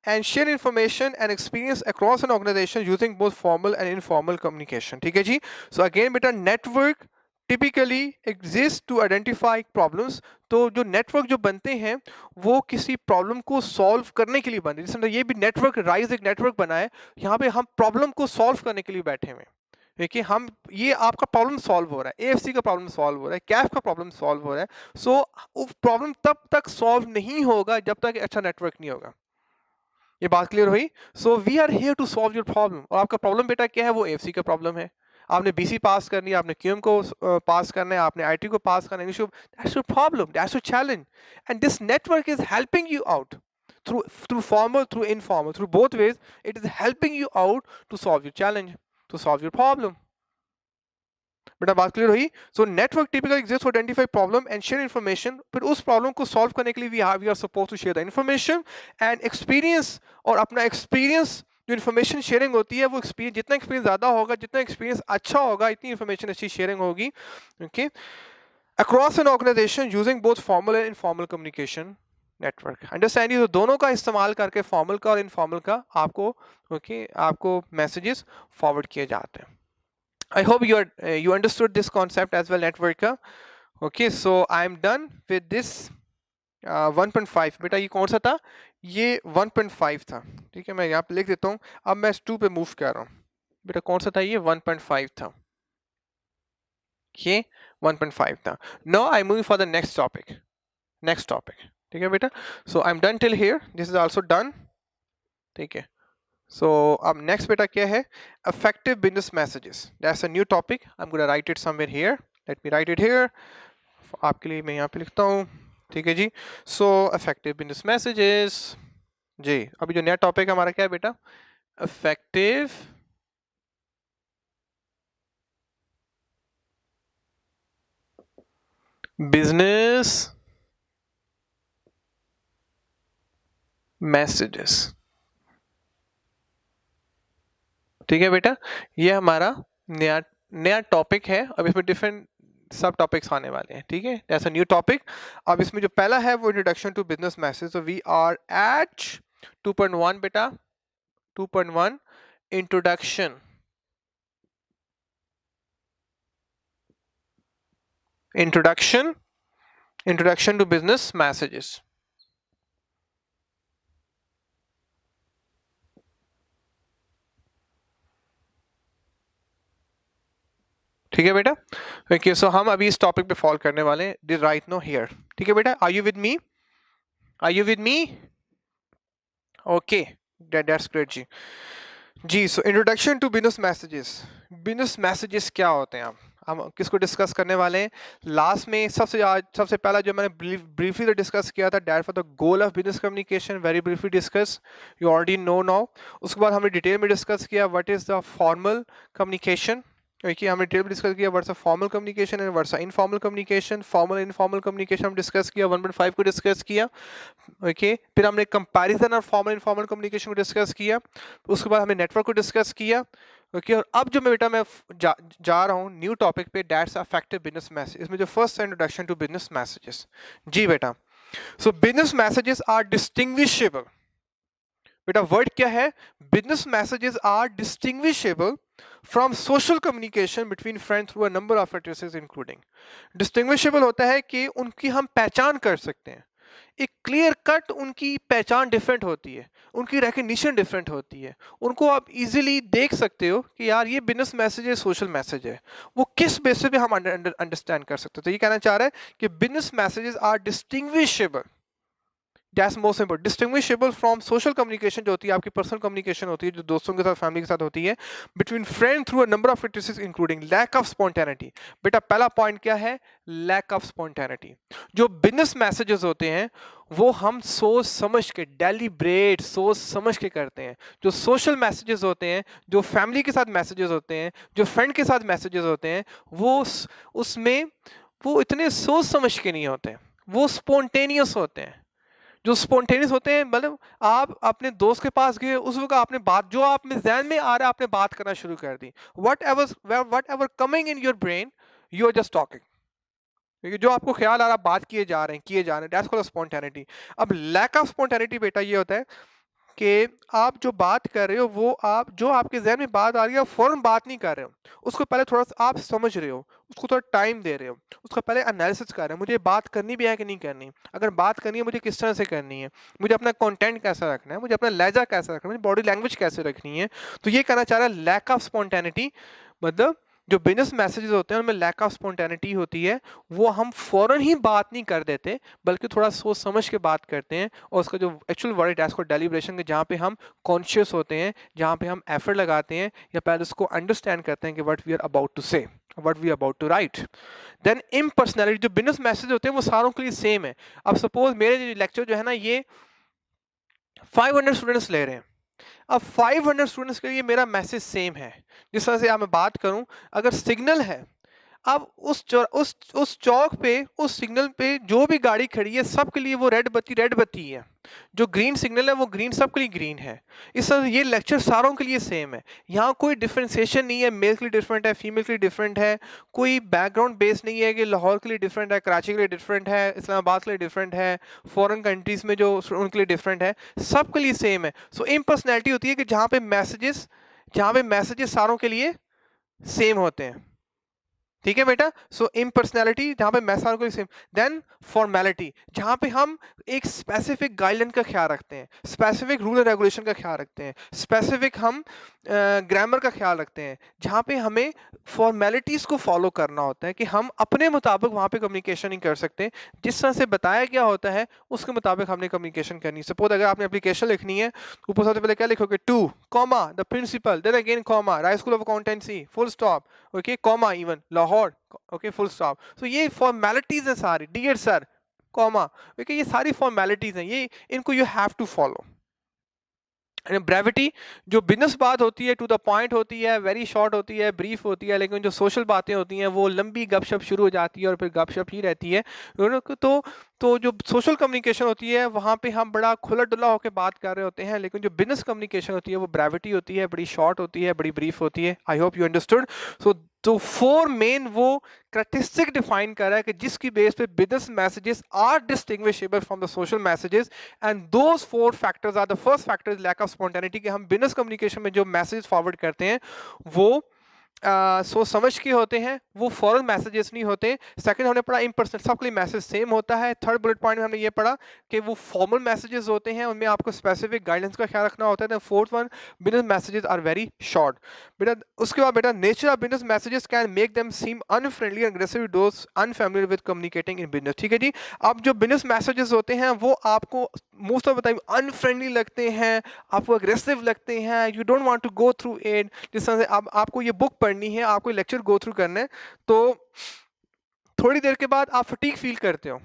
and share information and experience across an organization using both formal and informal communication। ठीक है जी। so again बेटा network typically exist to identify problems। तो जो network जो बनते हैं वो किसी प्रॉब्लम को सॉल्व करने के लिए बनते हैं। जैसे ये भी नेटवर्क राइज एक नेटवर्क बना है, यहाँ पे हम प्रॉब्लम को सॉल्व करने के लिए बैठे हुए हैं। देखिए हम ये आपका प्रॉब्लम सॉल्व हो रहा है, एएफसी का प्रॉब्लम सॉल्व हो रहा है, कैफ का प्रॉब्लम सॉल्व हो रहा है। सो प्रॉब्लम तब तक सॉल्व नहीं होगा जब तक अच्छा नेटवर्क नहीं होगा। ये बात क्लियर हुई? So we are here to solve your problem. और आपका प्रॉब्लम बेटा क्या है? वो एएफसी का प्रॉब्लम है। आपने बीसी पास करनी है, आपने क्यूएम को पास करना है, आपने आईटी को पास करना है। That's your problem, that's your challenge, and this network is helping you out through formal, through informal, through both ways it is helping you out to solve your challenge, to solve your problem। बेटा बात clear हुई? So network typically exist to identify problem and share information. फिर उस problem को solve करने के लिए we are suppose to share the information and experience. और अपना एक्सपीरियंस जो इन्फॉर्मेशन शेयरिंग होती है वो एक्सपीरियंस, जितना एक्सपीरियंस ज़्यादा होगा, जितना एक्सपीरियंस अच्छा होगा, इतनी इन्फॉर्मेशन अच्छी शेयरिंग होगी। Okay, across an organisation using both formal and informal communication network. Understand? ये दोनों का इस्तेमाल करके फॉर्मल का और इनफॉर्मल का आपको आपको मैसेजेस फॉरवर्ड किए जाते हैं। I hope you understood this concept as well, networker। Okay, so I am done with this 1.5। बेटा ये कौन सा था? ये 1.5 था। ठीक है, मैं यहाँ पे लिख देता हूँ। अब मैं 2 पे मूव कर रहा हूँ। बेटा कौन सा था? ये 1.5 था। ये 1.5 था। Now I move for the next topic। Next topic। ठीक है बेटा, so I'm done till here। This is also done। ठीक है, so अब next बेटा क्या है? Effective business messages। That's a new topic। I'm gonna write it somewhere here। Let me write it here। आपके लिए मैं यहाँ पे लिखता हूँ। ठीक है जी। So effective business messages। जी, अभी जो नया टॉपिक हमारा क्या है बेटा? Effective business messages। ठीक है बेटा, ये हमारा नया नया टॉपिक है। अब इसमें डिफरेंट सब टॉपिक्स आने वाले हैं। ठीक है, ऐसा न्यू टॉपिक। अब इसमें जो पहला है वो इंट्रोडक्शन टू बिजनेस मैसेज। तो वी आर एट 2.1 बेटा। 2.1 introduction to business messages. ठीक है बेटा? ओके, सो हम अभी इस टॉपिक पे फॉलो करने वाले हैं राइट नो हियर. ठीक है बेटा? Are you with me? Okay, that's great जी. So introduction to business messages क्या होते हैं? हम किसको डिस्कस करने वाले हैं? लास्ट में सबसे पहला जो मैंने ब्रीफली डिस्कस किया था, that for the goal of business communication, very briefly discuss, you already know now. उसके बाद हमने डिटेल में डिस्कस किया what is the formal communication. Okay, हमने डिटेल में डिस्कस किया what's a formal communication and what's a informal communication. Formal informal communication हम discuss किया, 1.5 को डिस्कस किया. ओके, फिर हमने कंपैरिजन और फॉर्मल इनफॉर्मल कम्युनिकेशन को डिस्कस किया. उसके बाद हमने नेटवर्क को डिस्कस किया. ओके, और अब जो मैं जा रहा हूँ न्यू टॉपिक पे, दैट्स इफेक्टिव बिजनेस मैसेज. इसमें जो first introduction to business messages. जी बेटा, so business messages are distinguishable. बेटा वर्ड क्या है? Business messages are distinguishable from social communication between friends through a number of addresses including. Distinguishable होता है कि उनकी हम पहचान कर सकते हैं. एक क्लियर कट उनकी पहचान डिफरेंट होती है, उनकी रिकग्निशन डिफरेंट होती है. उनको आप इजीली देख सकते हो कि यार ये बिजनेस मैसेज है, सोशल मैसेज है. वो किस बेसिस पे हम अंडरस्टैंड कर सकते हो. तो ये कहना चाह रहा है कि business messages are distinguishable. That's most important. Distinguishable from social communication जो होती है, आपकी पर्सनल कम्युनिकेशन होती है, जो दोस्तों के साथ, फैमिली के साथ होती है, between friend through a number of activities including lack of spontaneity. बेटा पहला पॉइंट क्या है? Lack of spontaneity. जो बिजनेस मैसेजेस होते हैं वो हम सोच समझ के, डेलिब्रेट सोच समझ के करते हैं. जो सोशल मैसेजेस होते हैं, जो फैमिली के साथ मैसेजेस होते हैं, जो फ्रेंड के साथ मैसेजेस होते हैं, वो उसमें वो इतने सोच समझ के नहीं होते हैं, वो स्पॉन्टेनियस होते हैं. जो स्पॉन्टेनियस होते हैं, मतलब आप अपने दोस्त के पास गए, उस वक्त आपने बात, जो आप में ज़हन में आ रहा है, आपने बात करना शुरू कर दी. Whatever coming in your brain, you are just talking. क्योंकि जो आपको ख्याल आ रहा, बात किए जा रहे हैं, दैट्स कॉल्ड स्पॉन्टेनिटी. अब लैक ऑफ स्पॉन्टेनिटी बेटा ये होता है कि आप जो बात कर रहे हो, वो आप जो आपके जहन में बात आ रही है, आप फौरन बात नहीं कर रहे हो. उसको पहले थोड़ा सा आप समझ रहे हो, उसको थोड़ा टाइम दे रहे हो, उसका पहले एनालिसिस कर रहे हो. मुझे बात करनी भी है कि नहीं करनी? अगर बात करनी है, मुझे किस तरह से करनी है? मुझे अपना कंटेंट कैसा रखना है? मुझे अपना लहजा कैसा रखना है? मुझे बॉडी लैंग्वेज कैसे रखनी है? तो ये कहना चाह रहा है लैक ऑफ स्पॉन्टेनिटी. मतलब जो बिजनेस मैसेजेस होते हैं उनमें लैक ऑफ स्पॉन्टेनिटी होती है. वो हम फौरन ही बात नहीं कर देते, बल्कि थोड़ा सोच समझ के बात करते हैं. और उसका जो एक्चुअल वर्ड है, उसको डेलिब्रेशन, के जहाँ पे हम कॉन्शियस होते हैं, जहाँ पे हम एफर्ट लगाते हैं, या पहले उसको अंडरस्टैंड करते हैं कि what we are about to say, what we are about to write. Then impersonality. जो बिजनेस मैसेज होते हैं वो सारों के लिए सेम है. अब सपोज मेरे लेक्चर जो है ना, ये 500 स्टूडेंट्स ले रहे हैं. अब 500 स्टूडेंट्स के लिए मेरा मैसेज सेम है. जिस तरह से आप मैं बात करूं, अगर सिग्नल है, अब उस चौक पे, उस सिग्नल पे जो भी गाड़ी खड़ी है, सबके लिए वो रेड बत्ती है. जो ग्रीन सिग्नल है वो ग्रीन, सबके लिए ग्रीन है. इस तरह ये लेक्चर सारों के लिए सेम है. यहाँ कोई डिफरेंशिएशन नहीं है, मेल के लिए डिफरेंट है, फीमेल के लिए डिफरेंट है. कोई बैकग्राउंड बेस नहीं है कि लाहौर के लिए डिफरेंट है, कराची के लिए डिफरेंट है, इस्लामाबाद के लिए डिफरेंट है, फॉरेन कंट्रीज में जो उनके लिए डिफरेंट है. सबके लिए सेम है. सो इम्पर्सनैलिटी होती है कि जहाँ पे मैसेजेस सारों के लिए सेम होते हैं. ठीक है बेटा? सो इम्पर्सनैलिटी, जहाँ पे मैसेज को सेम. देन फॉर्मेलिटी, जहाँ पे हम एक स्पेसिफिक गाइडलाइन का ख्याल रखते हैं, स्पेसिफिक रूल एंड रेगुलेशन का ख्याल रखते हैं, स्पेसिफिक हम ग्रामर का ख्याल रखते हैं, जहाँ पे हमें फॉर्मेलिटीज़ को फॉलो करना होता है कि हम अपने मुताबिक वहाँ पे कम्युनिकेशन नहीं कर सकते. जिस तरह से बताया गया होता है उसके मुताबिक हमने कम्युनिकेशन करनी. सपोज अगर आपने एप्लीकेशन लिखनी है, ऊपर सबसे पहले क्या लिखोगे? To comma the principal, then again comma Rise School of Accountancy, full stop, okay, comma even Lahore, okay, full stop. तो ये फॉर्मेलिटीज हैं सारी. डियर सर, कॉमा, ओके, ये सारी फॉर्मेलिटीज हैं, ये इनको you have to follow. Brevity, जो बिजनेस बात होती है, टू द पॉइंट होती है, वेरी शॉर्ट होती है, ब्रीफ होती है. लेकिन जो सोशल बातें होती हैं वो लंबी गपशप शुरू हो जाती है और फिर गपशप ही रहती है. तो जो सोशल कम्युनिकेशन होती है वहाँ पे हम बड़ा खुला डुला होकर बात कर रहे होते हैं. लेकिन जो बिजनेस कम्युनिकेशन होती है वो ब्रेविटी होती है, बड़ी शॉर्ट होती है, बड़ी ब्रीफ होती है. I hope you understood. So तो 4 मेन वो करेक्टरिस्टिक डिफाइन कर रहा है कि जिसकी बेस पे business messages are distinguishable from the social messages, and those 4 factors are the first factor is lack of spontaneity, कि हम बिजनेस कम्युनिकेशन में जो मैसेज फॉरवर्ड करते हैं वो सोच समझ के होते हैं, वो फॉरन मैसेजेस नहीं होते। सेकंड हमने पढ़ा इम्पर्सनल, सबके लिए मैसेज सेम होता है। थर्ड बुलेट पॉइंट में हमने ये पढ़ा कि वो फॉर्मल मैसेजेस होते हैं, उनमें आपको स्पेसिफिक गाइडेंस का ख्याल रखना होता है। Fourth one, business messages are very short. बेटा उसके बाद बेटा nature of business messages can make them seem unfriendly and aggressive those unfamiliar with communicating in business. ठीक है जी, अब जो बिजनेस मैसेजेस होते हैं वो आपको most of the time unfriendly लगते हैं, आपको अग्रेसिव लगते हैं, you don't want to go through it. जिस तरह से अब आपको ये बुक पढ़नी है, आपको लेक्चर गो थ्रू करना है, तो थोड़ी देर के बाद आप फटीग फील करते हो,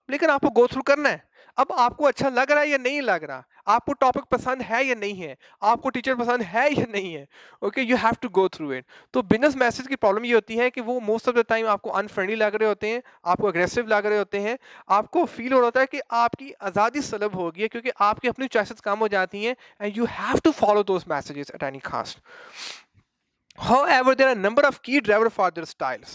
लेकिन आपको गो थ्रू करना है। अब आपको अच्छा लग रहा है या नहीं लग रहा, आपको टॉपिक पसंद है या नहीं है, आपको टीचर पसंद है या नहीं है, okay, you have to go through it. तो बिजनेस मैसेज की प्रॉब्लम ये होती है कि वो मोस्ट ऑफ द टाइम आपको अनफ्रेंडली लग रहे होते हैं, आपको अग्रेसिव लग रहे होते हैं, आपको फील हो रहा है कि आपकी आज़ादी सलब हो गई है क्योंकि आपकी अपनी चॉइसेस कम हो जाती हैं, and you have to follow those messages at any cost. However, there are a number of key drivers for their styles.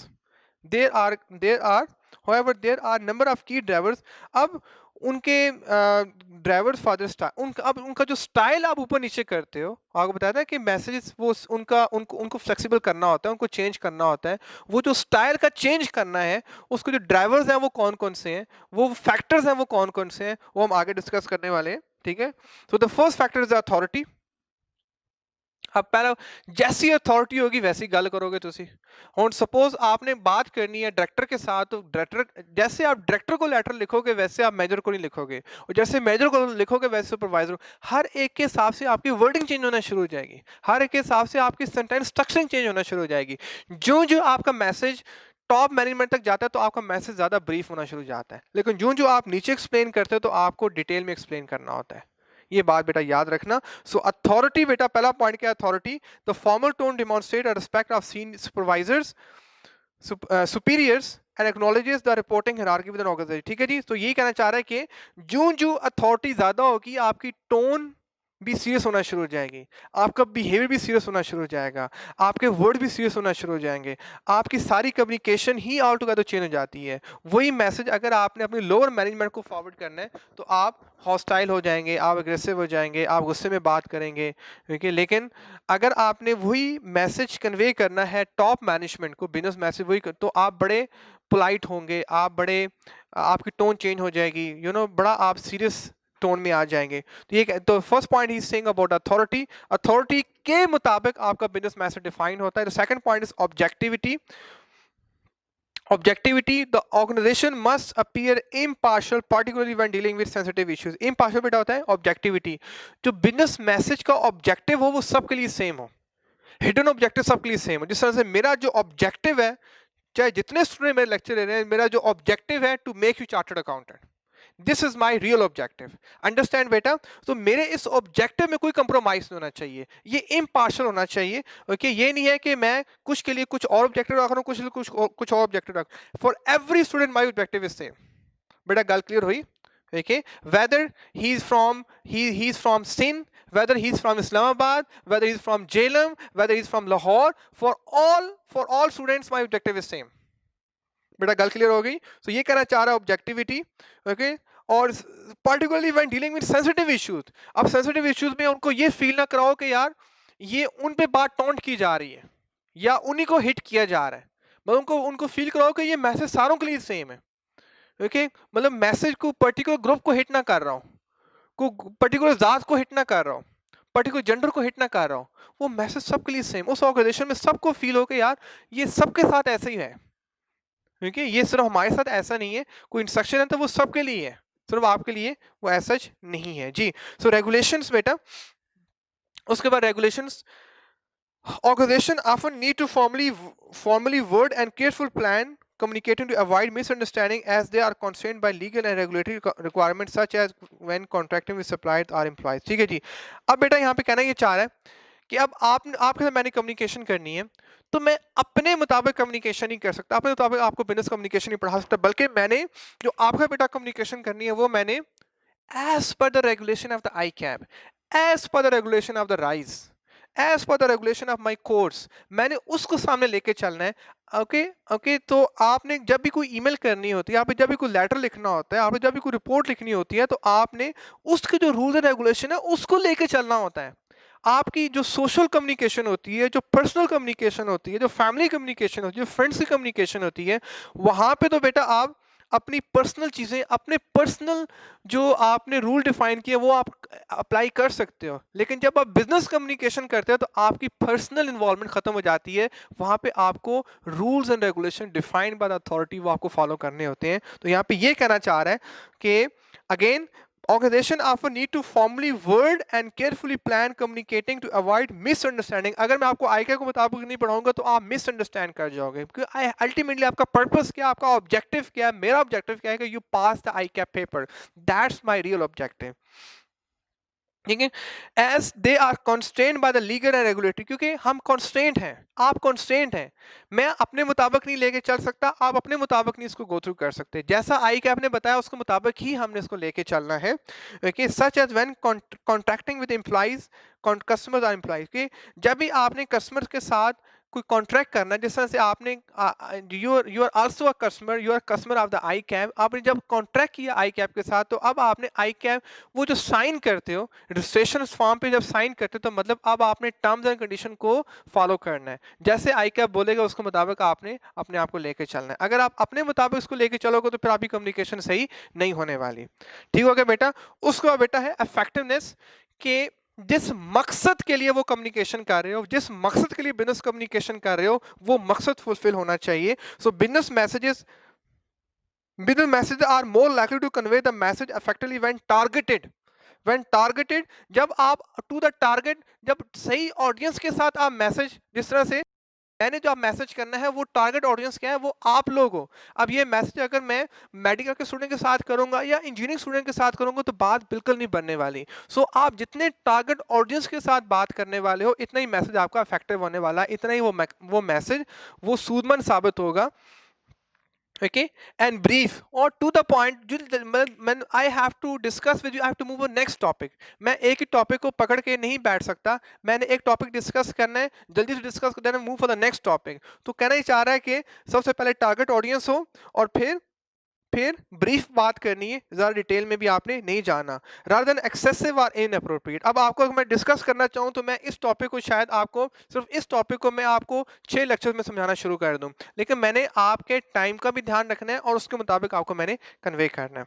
However, there are number of key drivers. अब उनके ड्राइवर्स फादर स्टाइल, अब उनका जो style आप ऊपर नीचे करते हो, आपको बताया था कि मैसेजेस वो उनको फ्लेक्सिबल करना होता है, उनको चेंज करना होता है। वो जो स्टाइल का चेंज करना है, उसके जो ड्राइवर्स हैं वो कौन कौन से हैं, वो फैक्टर्स हैं वो कौन कौन से हैं, वो हम आगे डिस्कस करने वाले हैं। ठीक है, तो the first factor is authority. अब पहला, जैसी अथॉरिटी होगी वैसी गल करोगे तुसी। हुण सपोज आपने बात करनी है डायरेक्टर के साथ, तो डायरेक्टर, जैसे आप डायरेक्टर को लेटर लिखोगे वैसे आप मैनेजर को नहीं लिखोगे, और जैसे मैनेजर को लिखोगे वैसे सुपरवाइजर। हर एक के हिसाब से आपकी वर्डिंग चेंज होना शुरू हो जाएगी, हर एक के हिसाब से आपकी सेंटेंस स्ट्रक्चरिंग चेंज होना शुरू हो जाएगी। जो जो आपका मैसेज टॉप मैनेजमेंट तक जाता है तो आपका मैसेज ज्यादा ब्रीफ होना शुरू हो जाता है, लेकिन जो जो आप नीचे एक्सप्लेन करते हो तो आपको डिटेल में एक्सप्लेन करना होता है। ये बात बेटा याद रखना। सो अथॉरिटी, बेटा पहला पॉइंट क्या है, authority. The formal tone demonstrate respect of senior supervisors superiors and acknowledges the reporting hierarchy with an organisation. ठीक है जी, तो ये कहना चाह रहा है कि जो जो अथॉरिटी ज्यादा होगी आपकी टोन भी सीरियस होना शुरू हो जाएगी, आपका बिहेवियर भी सीरियस होना शुरू हो जाएगा, आपके वर्ड भी सीरियस होना शुरू हो जाएंगे, आपकी सारी कम्युनिकेशन ही ऑल टुगेदर चेंज हो जाती है। वही मैसेज अगर आपने अपनी लोअर मैनेजमेंट को फॉरवर्ड करना है तो आप हॉस्टाइल हो जाएंगे, आप एग्रेसिव हो जाएंगे, आप गुस्से में बात करेंगे, ठीक है। लेकिन अगर आपने वही मैसेज कन्वे करना है टॉप मैनेजमेंट को, बिजनेस मैसेज वही तो आप बड़े पोलाइट होंगे, आप बड़े, आपकी टोन चेंज हो जाएगी, बड़ा आप सीरियस टोन में आ जाएंगे। तो ये तो first point he saying about authority, authority के मुताबिक आपका बिजनेस मैसेज डिफाइन होता है। Second point is objectivity. Objectivity, the organization must appear impartial, particularly when dealing with sensitive issues. Impartial बेटा होता है objectivity, जो बिजनेस मैसेज का ऑब्जेक्टिव हो वो सबके लिए सेम हो, हिडन ऑब्जेक्टिव सबके लिए सेम हो। जिस तरह से मेरा जो ऑब्जेक्टिव है, चाहे जितने स्टूडेंट मेरे लेक्चर ले रहे हैं, मेरा जो ऑब्जेक्टिव है to make you chartered accountant, this is my real objective. Understand बेटा, तो मेरे इस ऑब्जेक्टिव में कोई कंप्रोमाइज नहीं होना चाहिए, ये इम्पार्शल होना चाहिए। ओके, ये नहीं है कि मैं कुछ के लिए कुछ और ऑब्जेक्टिव रख रहा हूँ, कुछ और ऑब्जेक्टिव रख। For every student my objective is same. बेटा गल क्लियर हुई? Okay, whether he is from Sindh, whether he's from Islamabad, whether he's from Jhelum, whether he's from Lahore, for all students my objective is same. बेटा गल clear हो गई? तो ये कहना चाह रहा है ऑब्जेक्टिविटी, ओके। और particularly when dealing with sensitive issues, अब सेंसिटिव इश्यूज में उनको ये फील ना कराओ कि यार ये उन पे बात टॉन्ट की जा रही है या उन्हीं को हिट किया जा रहा है, मतलब उनको फील कराओ कि ये मैसेज सारों के लिए सेम है, ओके। मतलब मैसेज को पर्टिकुलर ग्रुप को हिट ना कर रहा हूँ, को पर्टिकुलर जात को हिट ना कर रहा हूँ, पर्टिकुलर जेंडर को हिट ना कर रहा हूँ, वो मैसेज सबके लिए सेम, उस ऑर्गेनाइजेशन में सबको फील हो कि यार ये सबके साथ ऐसे ही है, क्योंकि ये सिर्फ हमारे साथ ऐसा नहीं है, कोई इंस्ट्रक्शन है तो वो सबके लिए है, सिर्फ आपके लिए वो ऐसा नहीं है जी। सो रेगुलेशंस बेटा, उसके बाद regulations, organisation often need to formally word and careful plan communicating to avoid misunderstanding as they are constrained by legal and regulatory requirements such as when contracting with suppliers or employees। ठीक है जी। अब बेटा यहाँ पे कहना ये चाह रहा है कि अब आपके साथ मैंने कम्युनिकेशन करनी है तो मैं अपने मुताबिक कम्युनिकेशन नहीं कर सकता, अपने मुताबिक आपको बिजनेस कम्युनिकेशन नहीं पढ़ा सकता, बल्कि मैंने जो आपका बेटा कम्युनिकेशन करनी है वो मैंने as per the regulation of the ICAP, as per the regulation of the Rise, as per the regulation of my course, मैंने उसको सामने लेके चलना है। ओके ओके, तो आपने जब भी कोई ईमेल करनी होती है, आपने जब भी कोई लेटर लिखना होता है, आपने जब भी कोई रिपोर्ट लिखनी होती है, तो आपने उसके जो रूल्स एंड रेगुलेशन है उसको लेके चलना होता है। आपकी जो सोशल कम्युनिकेशन होती है, जो पर्सनल कम्युनिकेशन होती है, जो फैमिली कम्युनिकेशन होती है, जो फ्रेंड्स की कम्युनिकेशन होती है, वहां पे तो बेटा आप अपनी पर्सनल चीजें, अपने पर्सनल जो आपने रूल डिफाइन किए वो आप अप्लाई कर सकते हो। लेकिन जब आप बिजनेस कम्युनिकेशन करते हो तो आपकी पर्सनल इन्वॉल्वमेंट खत्म हो जाती है। वहां पे आपको rules and regulation defined by the authority वो आपको फॉलो करने होते हैं। तो यहाँ पे ये कहना चाह रहा है कि again, organization often need to formally word and carefully plan communicating to avoid misunderstanding। अगर मैं आपको ICAP को मुताबिक नहीं पढ़ाऊंगा तो आप मिसअंडरस्टैंड कर जाओगे, क्योंकि अल्टीमेटली आपका पर्पस क्या, आपका ऑब्जेक्टिव क्या है, मेरा ऑब्जेक्टिव क्या है कि you pass the ICAP paper, that's my real objective. ठीक है, as they are constant by the legal and regulatory, क्योंकि हम कॉन्स्टेंट हैं, आप कॉन्स्टेंट हैं। मैं अपने मुताबिक नहीं लेके चल सकता, आप अपने मुताबिक नहीं इसको गो थ्रू कर सकते। जैसा ICAP ने बताया उसके मुताबिक ही हमने इसको लेके चलना है। Okay, such as when contracting with employees, customers और एम्प्लॉइज, कि जब भी आपने कस्टमर्स के साथ कोई कॉन्ट्रैक्ट करना है, जिस तरह से आपने you are also a customer, you are customer of the ICAP, आपने जब कॉन्ट्रैक्ट किया ICAP के साथ, तो अब आपने ICAP वो जो साइन करते हो रजिस्ट्रेशन फॉर्म पे, जब साइन करते हो तो मतलब अब आपने टर्म्स एंड कंडीशन को फॉलो करना है। जैसे ICAP बोलेगा उसके मुताबिक आपने अपने आप को लेके चलना है। अगर आप अपने मुताबिक उसको लेके चलोगे तो फिर आपकी कम्युनिकेशन सही नहीं होने वाली। ठीक हो गया बेटा। उसके बाद बेटा है इफेक्टिवनेस, के जिस मकसद के लिए वो कम्युनिकेशन कर रहे हो, जिस मकसद के लिए बिजनेस कम्युनिकेशन कर रहे हो, वो मकसद फुलफिल होना चाहिए। सो business messages are more likely to convey the message effectively when targeted, जब आप टू द टारगेट, जब सही ऑडियंस के साथ आप मैसेज, जिस तरह से मैंने जो आप मैसेज करना है वो टारगेट ऑडियंस क्या है, वो आप लोग हो। अब ये मैसेज अगर मैं मेडिकल के स्टूडेंट के साथ करूंगा या इंजीनियरिंग स्टूडेंट के साथ करूंगा तो बात बिल्कुल नहीं बनने वाली। सो आप जितने टारगेट ऑडियंस के साथ बात करने वाले हो, इतना ही मैसेज आपका इफेक्टिव होने वाला है, इतना ही वो मैसेज वो सूदमंद साबित होगा। ओके, एंड ब्रीफ और to the point. I have to discuss with you, I have to move next topic. मैं एक ही टॉपिक को पकड़ के नहीं बैठ सकता, मैंने एक टॉपिक डिस्कस करना है, जल्दी से discuss then move for the next topic. तो कहना ही चाह रहा है कि सबसे पहले टारगेट ऑडियंस हो और फिर ब्रीफ बात करनी है, ज़्यादा डिटेल में भी आपने नहीं जाना, रादर देन एक्सेसिव और इनअप्रोप्रिएट। अब आपको अगर मैं डिस्कस करना चाहूँ तो मैं इस टॉपिक को शायद आपको सिर्फ इस टॉपिक को मैं आपको 6 लेक्चर्स में समझाना शुरू कर दूं, लेकिन मैंने आपके टाइम का भी ध्यान रखना है और उसके मुताबिक आपको मैंने कन्वे करना है।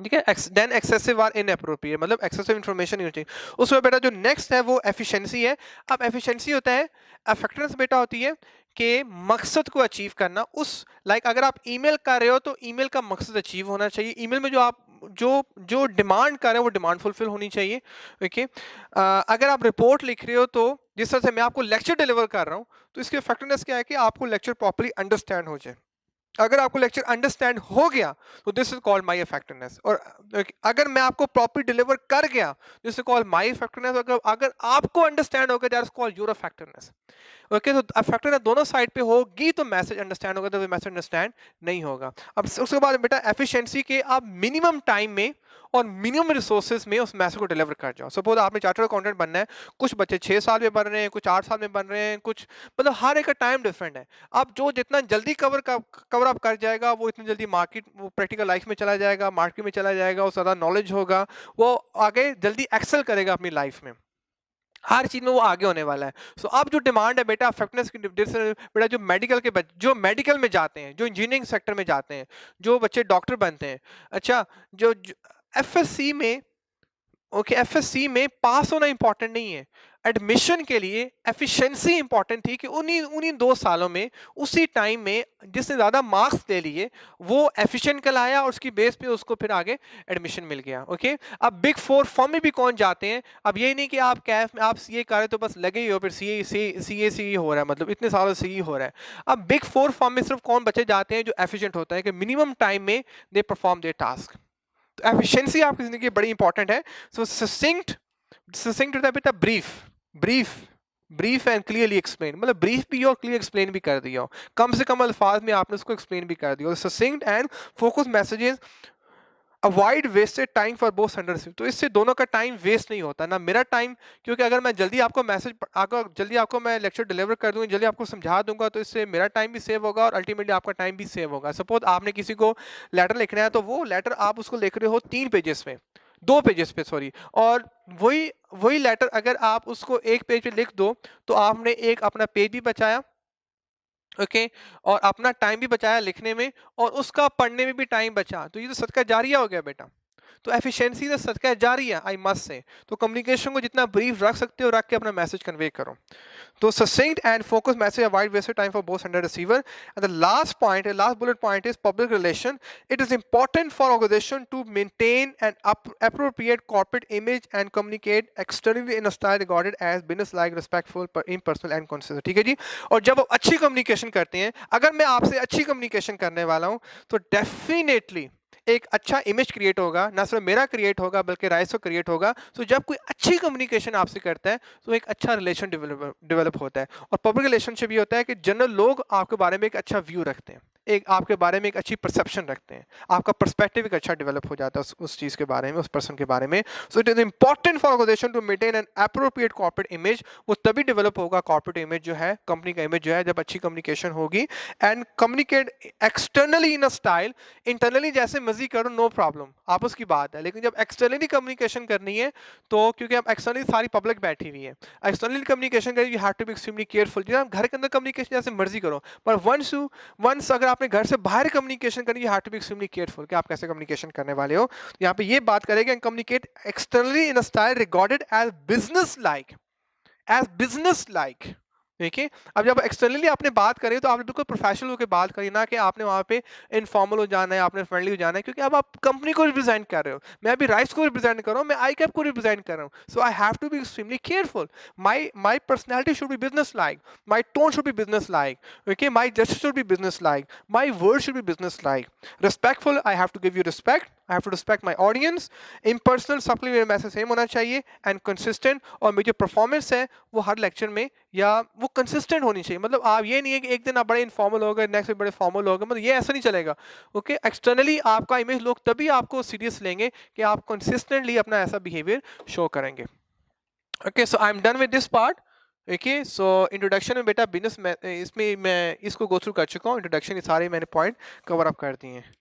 ठीक है, देन एक्सेसिव और इनअप्रोप्रिएट, मतलब एक्सेसिव इंफॉर्मेशन नहीं होनी चाहिए। उसमें बेटा जो नेक्स्ट है वो एफिशिएंसी है। अब एफिशिएंसी होता है, इफेक्टिवनेस बेटा होती है कि मकसद को अचीव करना। उस अगर आप ईमेल कर रहे हो तो ईमेल का मकसद अचीव होना चाहिए। ईमेल में जो आप जो डिमांड कर रहे हो वो डिमांड फुलफिल होनी चाहिए। ओके, अगर आप रिपोर्ट लिख रहे हो तो जिस तरह से मैं आपको लेक्चर डिलीवर कर रहा हूँ तो इसकी इफेक्टिवनेस क्या है कि आपको लेक्चर प्रॉपर्ली अंडरस्टैंड हो जाए। अगर आपको लेक्चर अंडरस्टैंड हो गया तो this is called my effectiveness. और अगर मैं आपको प्रॉपर डिलीवर कर गया, this is called my effectiveness. अगर आपको अंडरस्टैंड हो गया, that is called your effectiveness. Okay, तो इफेक्टिवनेस दोनों साइड पे होगी तो मैसेज अंडरस्टैंड होगा, तो मैसेज अंडरस्टैंड नहीं होगा। अब उसके बाद बेटा एफिशिएंसी के आप मिनिमम टाइम में और मिनिमम रिसोर्सेज में उस मैसेज को डिलीवर कर जाओ। सपोज आपने चार्टर्ड अकाउंटेंट बनना है, कुछ बच्चे 6 साल में बन रहे हैं, कुछ 8 साल में बन रहे हैं, कुछ मतलब हर एक का टाइम डिफरेंट है। अब जो जितना जल्दी कवर अप कर जाएगा वो इतनी जल्दी मार्केट, वो प्रैक्टिकल लाइफ में चला जाएगा, मार्केट में चला जाएगा, वो ज़्यादा नॉलेज होगा, वो आगे जल्दी एक्सेल करेगा अपनी लाइफ में, हर चीज में वो आगे होने वाला है। सो अब जो डिमांड है बेटा फिटनेस की, बेटा जो मेडिकल के बच्चे जो मेडिकल में जाते हैं, जो इंजीनियरिंग सेक्टर में जाते हैं, जो बच्चे डॉक्टर बनते हैं, अच्छा जो FSC में, ओके FSC में पास होना इंपॉर्टेंट नहीं है, एडमिशन के लिए एफिशिएंसी इंपॉर्टेंट थी कि उन्हीं उन्हीं 2 सालों में, उसी टाइम में जिसने ज़्यादा मार्क्स ले लिए वो एफिशिएंट कहलाया और उसकी बेस पे उसको फिर आगे एडमिशन मिल गया। ओके, अब बिग 4 फॉर्म में भी कौन जाते हैं? अब ये नहीं कि आप कैफ में आप सीए कर रहे तो बस लगे ही हो, फिर सीए हो रहा है, मतलब इतने सालों सीए हो रहा है। अब बिग 4 फॉर्म में सिर्फ कौन बच्चे जाते हैं? जो एफिशिएंट होता है, कि मिनिमम टाइम में दे परफॉर्म देयर टास्क। तो एफिशिएंसी आपकी जिंदगी बड़ी इंपॉर्टेंट है। सो ससिंक्ट होता है बेटा ब्रीफ एंड क्लियरली एक्सप्लेन, मतलब ब्रीफ भी और क्लियर एक्सप्लेन भी कर दिया हो, कम से कम अल्फाज में आपने उसको एक्सप्लेन भी कर दिया। Succinct and focus messages avoid wasted time for both sender receiver, तो इससे दोनों का टाइम वेस्ट नहीं होता ना, मेरा टाइम, क्योंकि अगर मैं जल्दी आपको मैसेज जल्दी आपको मैं लेक्चर डिलीवर कर दूंगा, जल्दी आपको समझा दूंगा, तो इससे मेरा टाइम भी सेव होगा और अल्टीमेटली आपका टाइम भी सेव होगा। सपोज आपने किसी को लेटर लिखना है, तो वो लेटर आप उसको लिख रहे हो 3 पेजेस में, 2 पेजेस पे सॉरी, और वही वही लेटर अगर आप उसको 1 पेज पे लिख दो, तो आपने एक अपना पेज भी बचाया, ओके, और अपना टाइम भी बचाया लिखने में, और उसका पढ़ने में भी टाइम बचा, तो ये तो सदका जारिया हो गया बेटा। तो एफिशिएंसी तो सदका जारिया, आई मस्ट से। तो कम्युनिकेशन को जितना ब्रीफ रख सकते हो रख के अपना मैसेज कन्वे करो। तो succinct and focused message avoid wasted time for both sender and receiver. And the last point, the last bullet point is public relation. It is important for organization to maintain an appropriate corporate image and communicate externally in a style regarded as business-like, respectful, impersonal and consistent. ठीक है जी। और जब आप अच्छी communication करते हैं, अगर मैं आपसे अच्छी कम्युनिकेशन करने वाला हूं, तो डेफिनेटली एक अच्छा इमेज क्रिएट होगा, ना सिर्फ मेरा क्रिएट होगा बल्कि राइस को क्रिएट होगा। तो जब कोई अच्छी कम्युनिकेशन आपसे करता है, तो एक अच्छा रिलेशन डेवलप होता है। और पब्लिक रिलेशनशिप ये होता है कि जनरल लोग आपके बारे में एक अच्छा व्यू रखते हैं, एक आपके बारे में एक अच्छी परसेप्शन रखते हैं, आपका पर्सपेक्टिव एक अच्छा डेवलप हो जाता है उस चीज़ के बारे में, उस पर्सन के बारे में। So it is important for organisation to maintain an appropriate corporate image. वो तभी डेवलप होगा कॉर्पोरेट इमेज जो है, कंपनी का इमेज जो है, जब अच्छी कम्युनिकेशन होगी। And communicate externally in a style, internally जैसे मर्जी करो, नो प्रॉब्लम, आपस की बात है, लेकिन जब एक्सटर्नली कम्युनिकेशन करनी है, तो क्योंकि अब एक्सटर्नली सारी पब्लिक बैठी हुई है, एक्सटर्नली कम्युनिकेशन करें, you have to be extremely careful. घर के अंदर कम्युनिकेशन जैसे मर्जी करो, पर वंस अगर आपने घर से बाहर कम्युनिकेशन करनी, you have to be extremely careful कि आप कैसे कम्युनिकेशन करने वाले हो। यहाँ पे ये बात करेंगे, communicate externally in a style regarded as businesslike, as businesslike. देखिए, अब जब एक्सटर्नली आपने बात करी, तो आपने बिल्कुल प्रोफेशनल होकर बात करी, ना कि आपने वहाँ पे इनफॉर्मल हो जाना है, आपने फ्रेंडली हो जाना है, क्योंकि अब आप कंपनी को रिप्रेजेंट कर रहे हो। मैं अभी राइस को रिप्रेजेंट कर रहा हूँ, मैं आई कैप को रिप्रेजेंट कर रहा हूँ, so I have to be extremely careful. My personality should be business like, my tone should be business like, okay, my gesture should be business like, my word should be business like, respectful, I have to give you respect, I have to respect my audience, impersonal, सबके लिए message same होना चाहिए, and consistent. और मेरी जो performance है वो हर lecture में या वो कंसिस्टेंट होनी चाहिए। मतलब आप ये नहीं है कि एक दिन आप बड़े इनफॉर्मल हो गए, नेक्स्ट बड़े फॉर्मल हो गए, मतलब ये ऐसा नहीं चलेगा। ओके, एक्सटर्नली आपका इमेज लोग तभी आपको सीरियस लेंगे कि आप कंसिस्टेंटली अपना ऐसा बिहेवियर शो करेंगे। Okay, so I am done with this part. Okay, so introduction में बेटा बिजनेस में इसमें मैं इसको गो थ्रू कर चुका हूँ, इंट्रोडक्शन ये सारे मैंने पॉइंट कवर अप कर दिए हैं।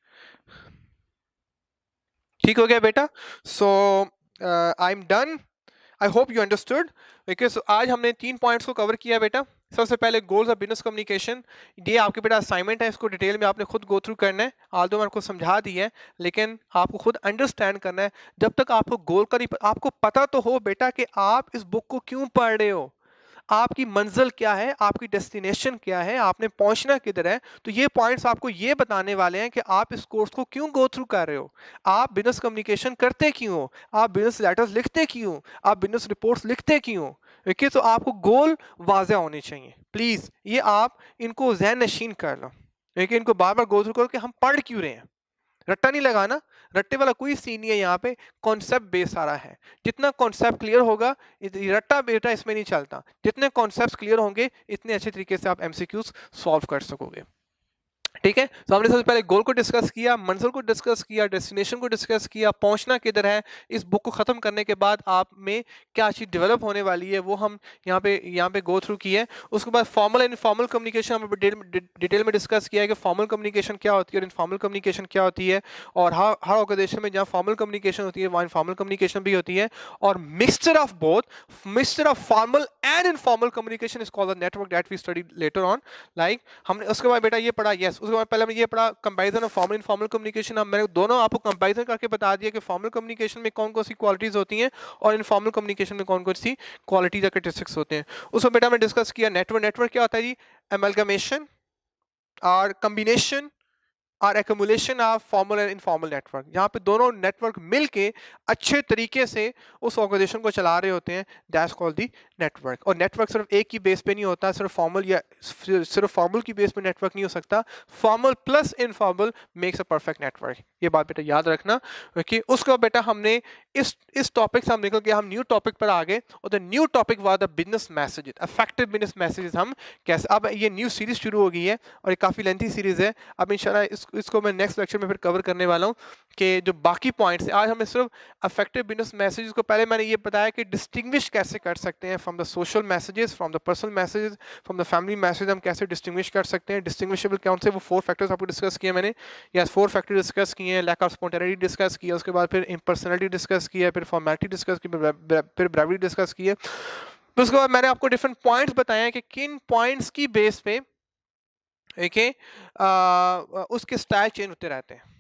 ठीक हो गया बेटा? So I am done, I hope you understood. Okay, so आज हमने 3 पॉइंट्स को कवर किया बेटा। सबसे पहले गोल्स ऑफ बिजनेस कम्युनिकेशन, ये आपके बेटा असाइनमेंट है, इसको डिटेल में आपने खुद गो थ्रू करना है। आल्दो मैंने आपको समझा दिया है, लेकिन आपको खुद अंडरस्टैंड करना है। जब तक आपको गोल का नहीं, आपको पता तो हो बेटा कि आप इस बुक को क्यों पढ़ रहे हो, आपकी मंजिल क्या है, आपकी डेस्टिनेशन क्या है, आपने पहुंचना किधर है। तो ये पॉइंट्स आपको ये बताने वाले हैं कि आप इस कोर्स को क्यों गो थ्रू कर रहे हो, आप बिजनेस कम्युनिकेशन करते क्यों हो, आप बिजनेस लेटर्स लिखते क्यों, आप बिजनेस रिपोर्ट्स लिखते क्यों। ओके, तो आपको गोल वाज़ेह होने चाहिए। प्लीज़ ये आप इनको ज़हन नशीन कर लो, लेकिन इनको बार बार गो थ्रू करो कि हम पढ़ क्यों रहे हैं। रट्टा नहीं लगाना, रट्टे वाला कोई सीन नहीं है यहाँ पे, कॉन्सेप्ट बेस सारा है। जितना कॉन्सेप्ट क्लियर होगा, रट्टा बेटा इसमें नहीं चलता। जितने कॉन्सेप्ट्स क्लियर होंगे, इतने अच्छे तरीके से आप एमसीक्यूज सॉल्व कर सकोगे। ठीक है, तो हमने सबसे पहले गोल को डिस्कस किया, मंजिल को डिस्कस किया, डेस्टिनेशन को डिस्कस किया, पहुंचना किधर है। इस बुक को खत्म करने के बाद आप में क्या चीज़ डेवलप होने वाली है, वो हम यहाँ पे गो थ्रू किए। उसके बाद फॉर्मल एंड इनफॉर्मल कम्युनिकेशन हमने डिटेल में डिस्कस किया है कि फॉर्मल कम्युनिकेशन क्या होती है और इनफॉर्मल कम्युनिकेशन क्या होती है। और हर ऑर्गेनाइजेशन में जहाँ फॉर्मल कम्युनिकेशन होती है, वहाँ इनफॉर्मल कम्युनिकेशन भी होती है। और mixture of both, mixture of formal and informal communication is called the network that we study later on. Like हमने उसके बाद बेटा ये पढ़ा, यस, उसके बाद पहले हमने ये पढ़ा comparison of formal informal communication. अब मैंने दोनों आपको कंपैरिजन करके बता दिया कि फॉर्मल कम्युनिकेशन में कौन कौन सी क्वालिटीज होती हैं और इनफॉर्मल कम्युनिकेशन में कौन कौन सी क्वालिटीज या कैरेक्टरिस्टिक्स होते हैं। उसको बेटा मैं डिस्कस किया नेटवर्क। नेटवर्क क्या होता है जी? एमलगमेशन और कम्बिनेशन और accumulation of formal and informal network, जहाँ पे दोनों नेटवर्क मिलके अच्छे तरीके से उस ऑर्गेनाइजेशन को चला रहे होते हैं, दैट्स कॉल्ड दी नेटवर्क। और नेटवर्क सिर्फ एक ही बेस पे नहीं होता, सिर्फ फॉर्मल या सिर्फ फॉर्मल की बेस पे नेटवर्क नहीं हो सकता। Formal plus informal makes a perfect network, ये बात बेटा याद रखना। ओके, उसका बेटा हमने इस टॉपिक से हम निकल के हम न्यू टॉपिक पर आ गए, और the new topic was the business messages, effective business messages. हम कैसे, अब ये न्यू सीरीज शुरू हो गई है और ये काफ़ी लेंथी सीरीज है। अब इंशाल्लाह इसको मैं नेक्स्ट लेक्चर में फिर कवर करने वाला हूँ कि जो बाकी पॉइंट्स आज हमें सिर्फ अफेक्टिव बिजनेस मैसेजेस को पहले मैंने ये बताया कि डिस्टिंग्विश कैसे कर सकते हैं from the social messages, from the personal messages, from the family message हम कैसे डिस्टिंग्विश कर सकते हैं, डिस्टिंग्विशेबल कौन से, वो 4 फैक्टर्स आपको डिस्कस किए मैंने, या 4 फैक्टर डिस्कस किए हैं, लैक ऑफ स्पॉन्टेनिटी डिस्कस किया, उसके बाद फिर इम्पर्सनैलिटी डिस्कस किया, फिर फॉर्मेलिटी डिस्कस की, फिर ब्रेविटी डिस्कस की है। तो उसके बाद मैंने आपको डिफरेंट पॉइंट्स बताए हैं कि किन पॉइंट्स की बेस पे उसके स्टाइल चेंज होते रहते हैं।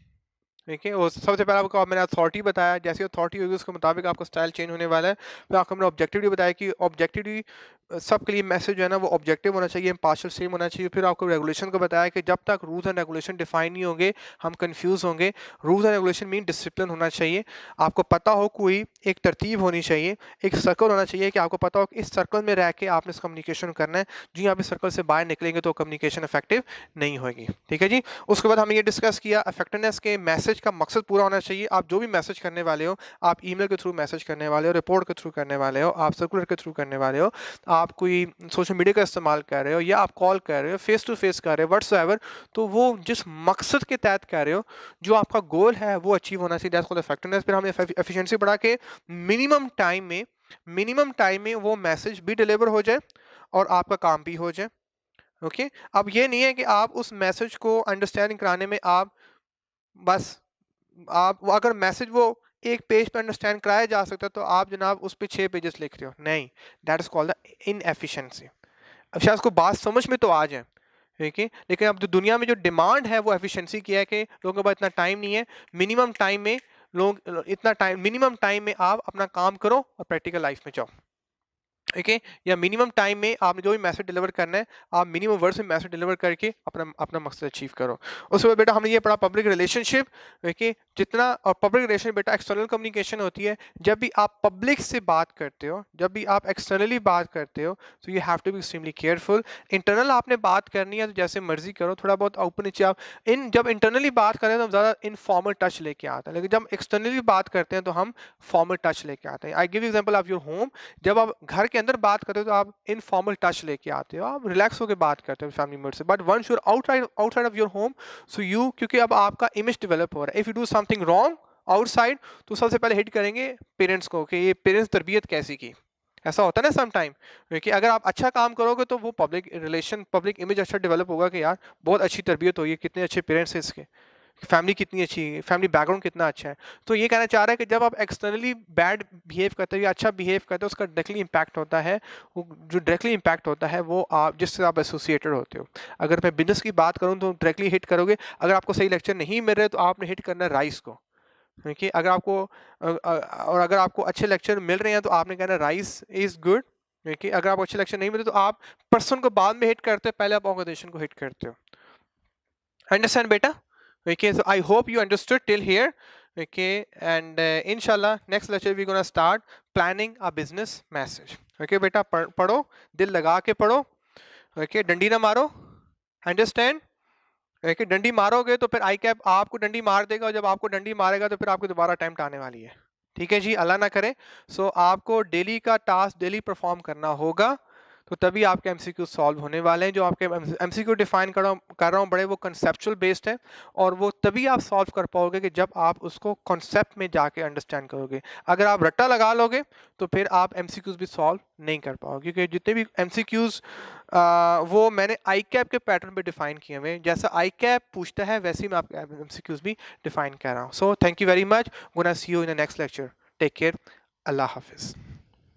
ठीक है, और सबसे पहले आपको मैंने अथॉरिटी बताया, जैसी अथॉरिटी होगी उसके मुताबिक आपका स्टाइल चेंज होने वाला है। फिर आपको मैंने ऑब्जेक्टिविटी बताया कि ऑब्जेक्टिविटी सबके लिए मैसेज जो है ना वो ऑब्जेक्टिव होना चाहिए, इम्पार्शियल सेम होना चाहिए। फिर आपको रेगुलेशन को बताया कि जब तक रूल्स एंड रेगुलेशन डिफाइन नहीं होंगे हम कंफ्यूज होंगे। Rules and regulation mean discipline होना चाहिए, आपको पता हो कोई एक तरतीब होनी चाहिए, एक सर्कल होना चाहिए कि आपको पता हो कि इस सर्कल में रह के आपने इस कम्युनिकेशन करना है, जी आप इस सर्कल से बाहर निकलेंगे तो कम्युनिकेशन इफेक्टिव नहीं होगी। ठीक है जी। उसके बाद हमने ये डिस्कस किया इफेक्टिवनेस के मैसेज का मकसद पूरा होना चाहिए। आप जो भी मैसेज करने वाले हो, आप ईमेल के थ्रू मैसेज करने वाले हो, रिपोर्ट के थ्रू करने वाले हो, आप सर्कुलर के थ्रू करने वाले हो, आप कोई सोशल मीडिया का इस्तेमाल कर रहे हो, या आप कॉल कर रहे हो, फेस टू फेस कर रहे हो, व्हाट्सएवर, तो वो जिस मकसद के तहत कर रहे हो, जो आपका गोल है वो अचीव होना चाहिए। That's called effectiveness. फिर हमने एफिशिएंसी बढ़ा के मिनिमम टाइम में वो मैसेज भी डिलीवर हो जाए और आपका काम भी हो जाए। ओके, अब ये नहीं है कि आप उस मैसेज को अंडरस्टैंडिंग कराने में आप बस आप अगर मैसेज वो एक पेज पे अंडरस्टैंड कराया जा सकता है तो आप जनाब उस पे 6 पेजेस लिख रहे हो, नहीं, that is called the inefficiency. अब शायद उसको बात समझ में तो आ जाए, ठीक है, लेकिन अब जो दुनिया में जो डिमांड है वो एफिशिएंसी की है कि लोगों के पास इतना टाइम नहीं है। मिनिमम टाइम में मिनिमम टाइम में आप अपना काम करो और प्रैक्टिकल लाइफ में जाओ। ठीक है, या मिनिमम टाइम में आपने जो भी मैसेज डिलीवर करना है आप मिनिमम वर्ड्स में मैसेज डिलीवर करके अपना अपना मकसद अचीव करो। उसके बाद बेटा हमने ये पढ़ा पब्लिक रिलेशनशिप। देखिए जितना, और पब्लिक रिलेशन बेटा एक्सटर्नल कम्युनिकेशन होती है। जब भी आप पब्लिक से बात करते हो, जब भी आप एक्सटर्नली बात करते हो, तो you have to be extremely careful. Internal आपने बात करनी है तो जैसे मर्जी करो, थोड़ा बहुत ऊपर नीचे आप जब इंटरनली बात करें तो हम ज़्यादा इनफॉर्मल टच लेके आते हैं, लेकिन जब एक्सटर्नली बात करते हैं तो हम फॉर्मल टच लेके आते हैं। I give example of your home. जब आप घर के अंदर बात करते हो तो आप इनफॉर्मल टच लेके आते हो, आप रिलैक्स होकर बात करते हो फैमिली मेंबर से। But once you are outside of your home, so you, क्योंकि अब आपका इमेज डेवलप हो रहा है, if you do something wrong outside तो सबसे पहले हिट करेंगे पेरेंट्स को कि ये पेरेंट्स तरबियत कैसी की। ऐसा होता है ना सम टाइम, क्योंकि अगर आप अच्छा काम करोगे तो वो पब्लिक रिलेशन, पब्लिक इमेज अच्छा डेवलप होगा कि यार बहुत अच्छी तरबियत हुई है, कितने अच्छे पेरेंट्स हैं इसके, फैमिली कितनी अच्छी है, फैमिली बैकग्राउंड कितना अच्छा है। तो ये कहना चाह रहा है कि जब आप एक्सटर्नली बैड बिहेव करते हो या अच्छा बिहेव करते हो, उसका डायरेक्टली इम्पैक्ट होता है, वो जो डायरेक्टली इम्पैक्ट होता है वो आप जिससे आप एसोसिएटेड होते हो। अगर मैं बिजनेस की बात करूँ तो डायरेक्टली हिट करोगे। अगर आपको सही लेक्चर नहीं मिल रहे तो आपने हिट करना है राइस को, क्योंकि अगर आपको और अगर आपको अच्छे लेक्चर मिल रहे हैं तो आपने कहना राइस इज गुड। क्योंकि अगर आपको अच्छे लेक्चर नहीं मिले तो आप पर्सन को बाद में हिट करते हो, पहले आप ऑर्गेनाइजेशन को हिट करते हो। Understand beta? Okay, so I hope you understood till here. Okay, and inshallah next lecture we're gonna start planning a business message. Okay बेटा, पढ़ो, दिल लगा के पढ़ो। Okay, डंडी ना मारो। Understand? Okay, डंडी मारोगे तो फिर आई कैप आपको डंडी मार देगा, और जब आपको डंडी मारेगा तो फिर आपको दोबारा अटेम्प्ट आने वाली है। ठीक है जी, अल्लाह ना करे। सो आपको डेली का टास्क डेली परफॉर्म करना होगा, तो तभी आपके एमसीक्यू सॉल्व होने वाले हैं। जो आपके एमसीक्यू डिफाइन कर रहा हूँ बड़े वो कंसेप्चुअल बेस्ड है, और वो तभी आप सॉल्व कर पाओगे कि जब आप उसको कॉन्सेप्ट में जाके अंडरस्टैंड करोगे। अगर आप रट्टा लगा लोगे तो फिर आप एमसीक्यूज भी सॉल्व नहीं कर पाओगे, क्योंकि जितने भी एमसीक्यूज वो मैंने आई कैप के पैटर्न पे डिफाइन किए हुए, जैसा आई कैप पूछता है वैसे ही मैं आपके एमसीक्यूज भी डिफाइन कर रहा हूँ। So thank you very much, gonna see you in the next lecture. Take care, अल्लाह हाफिज़।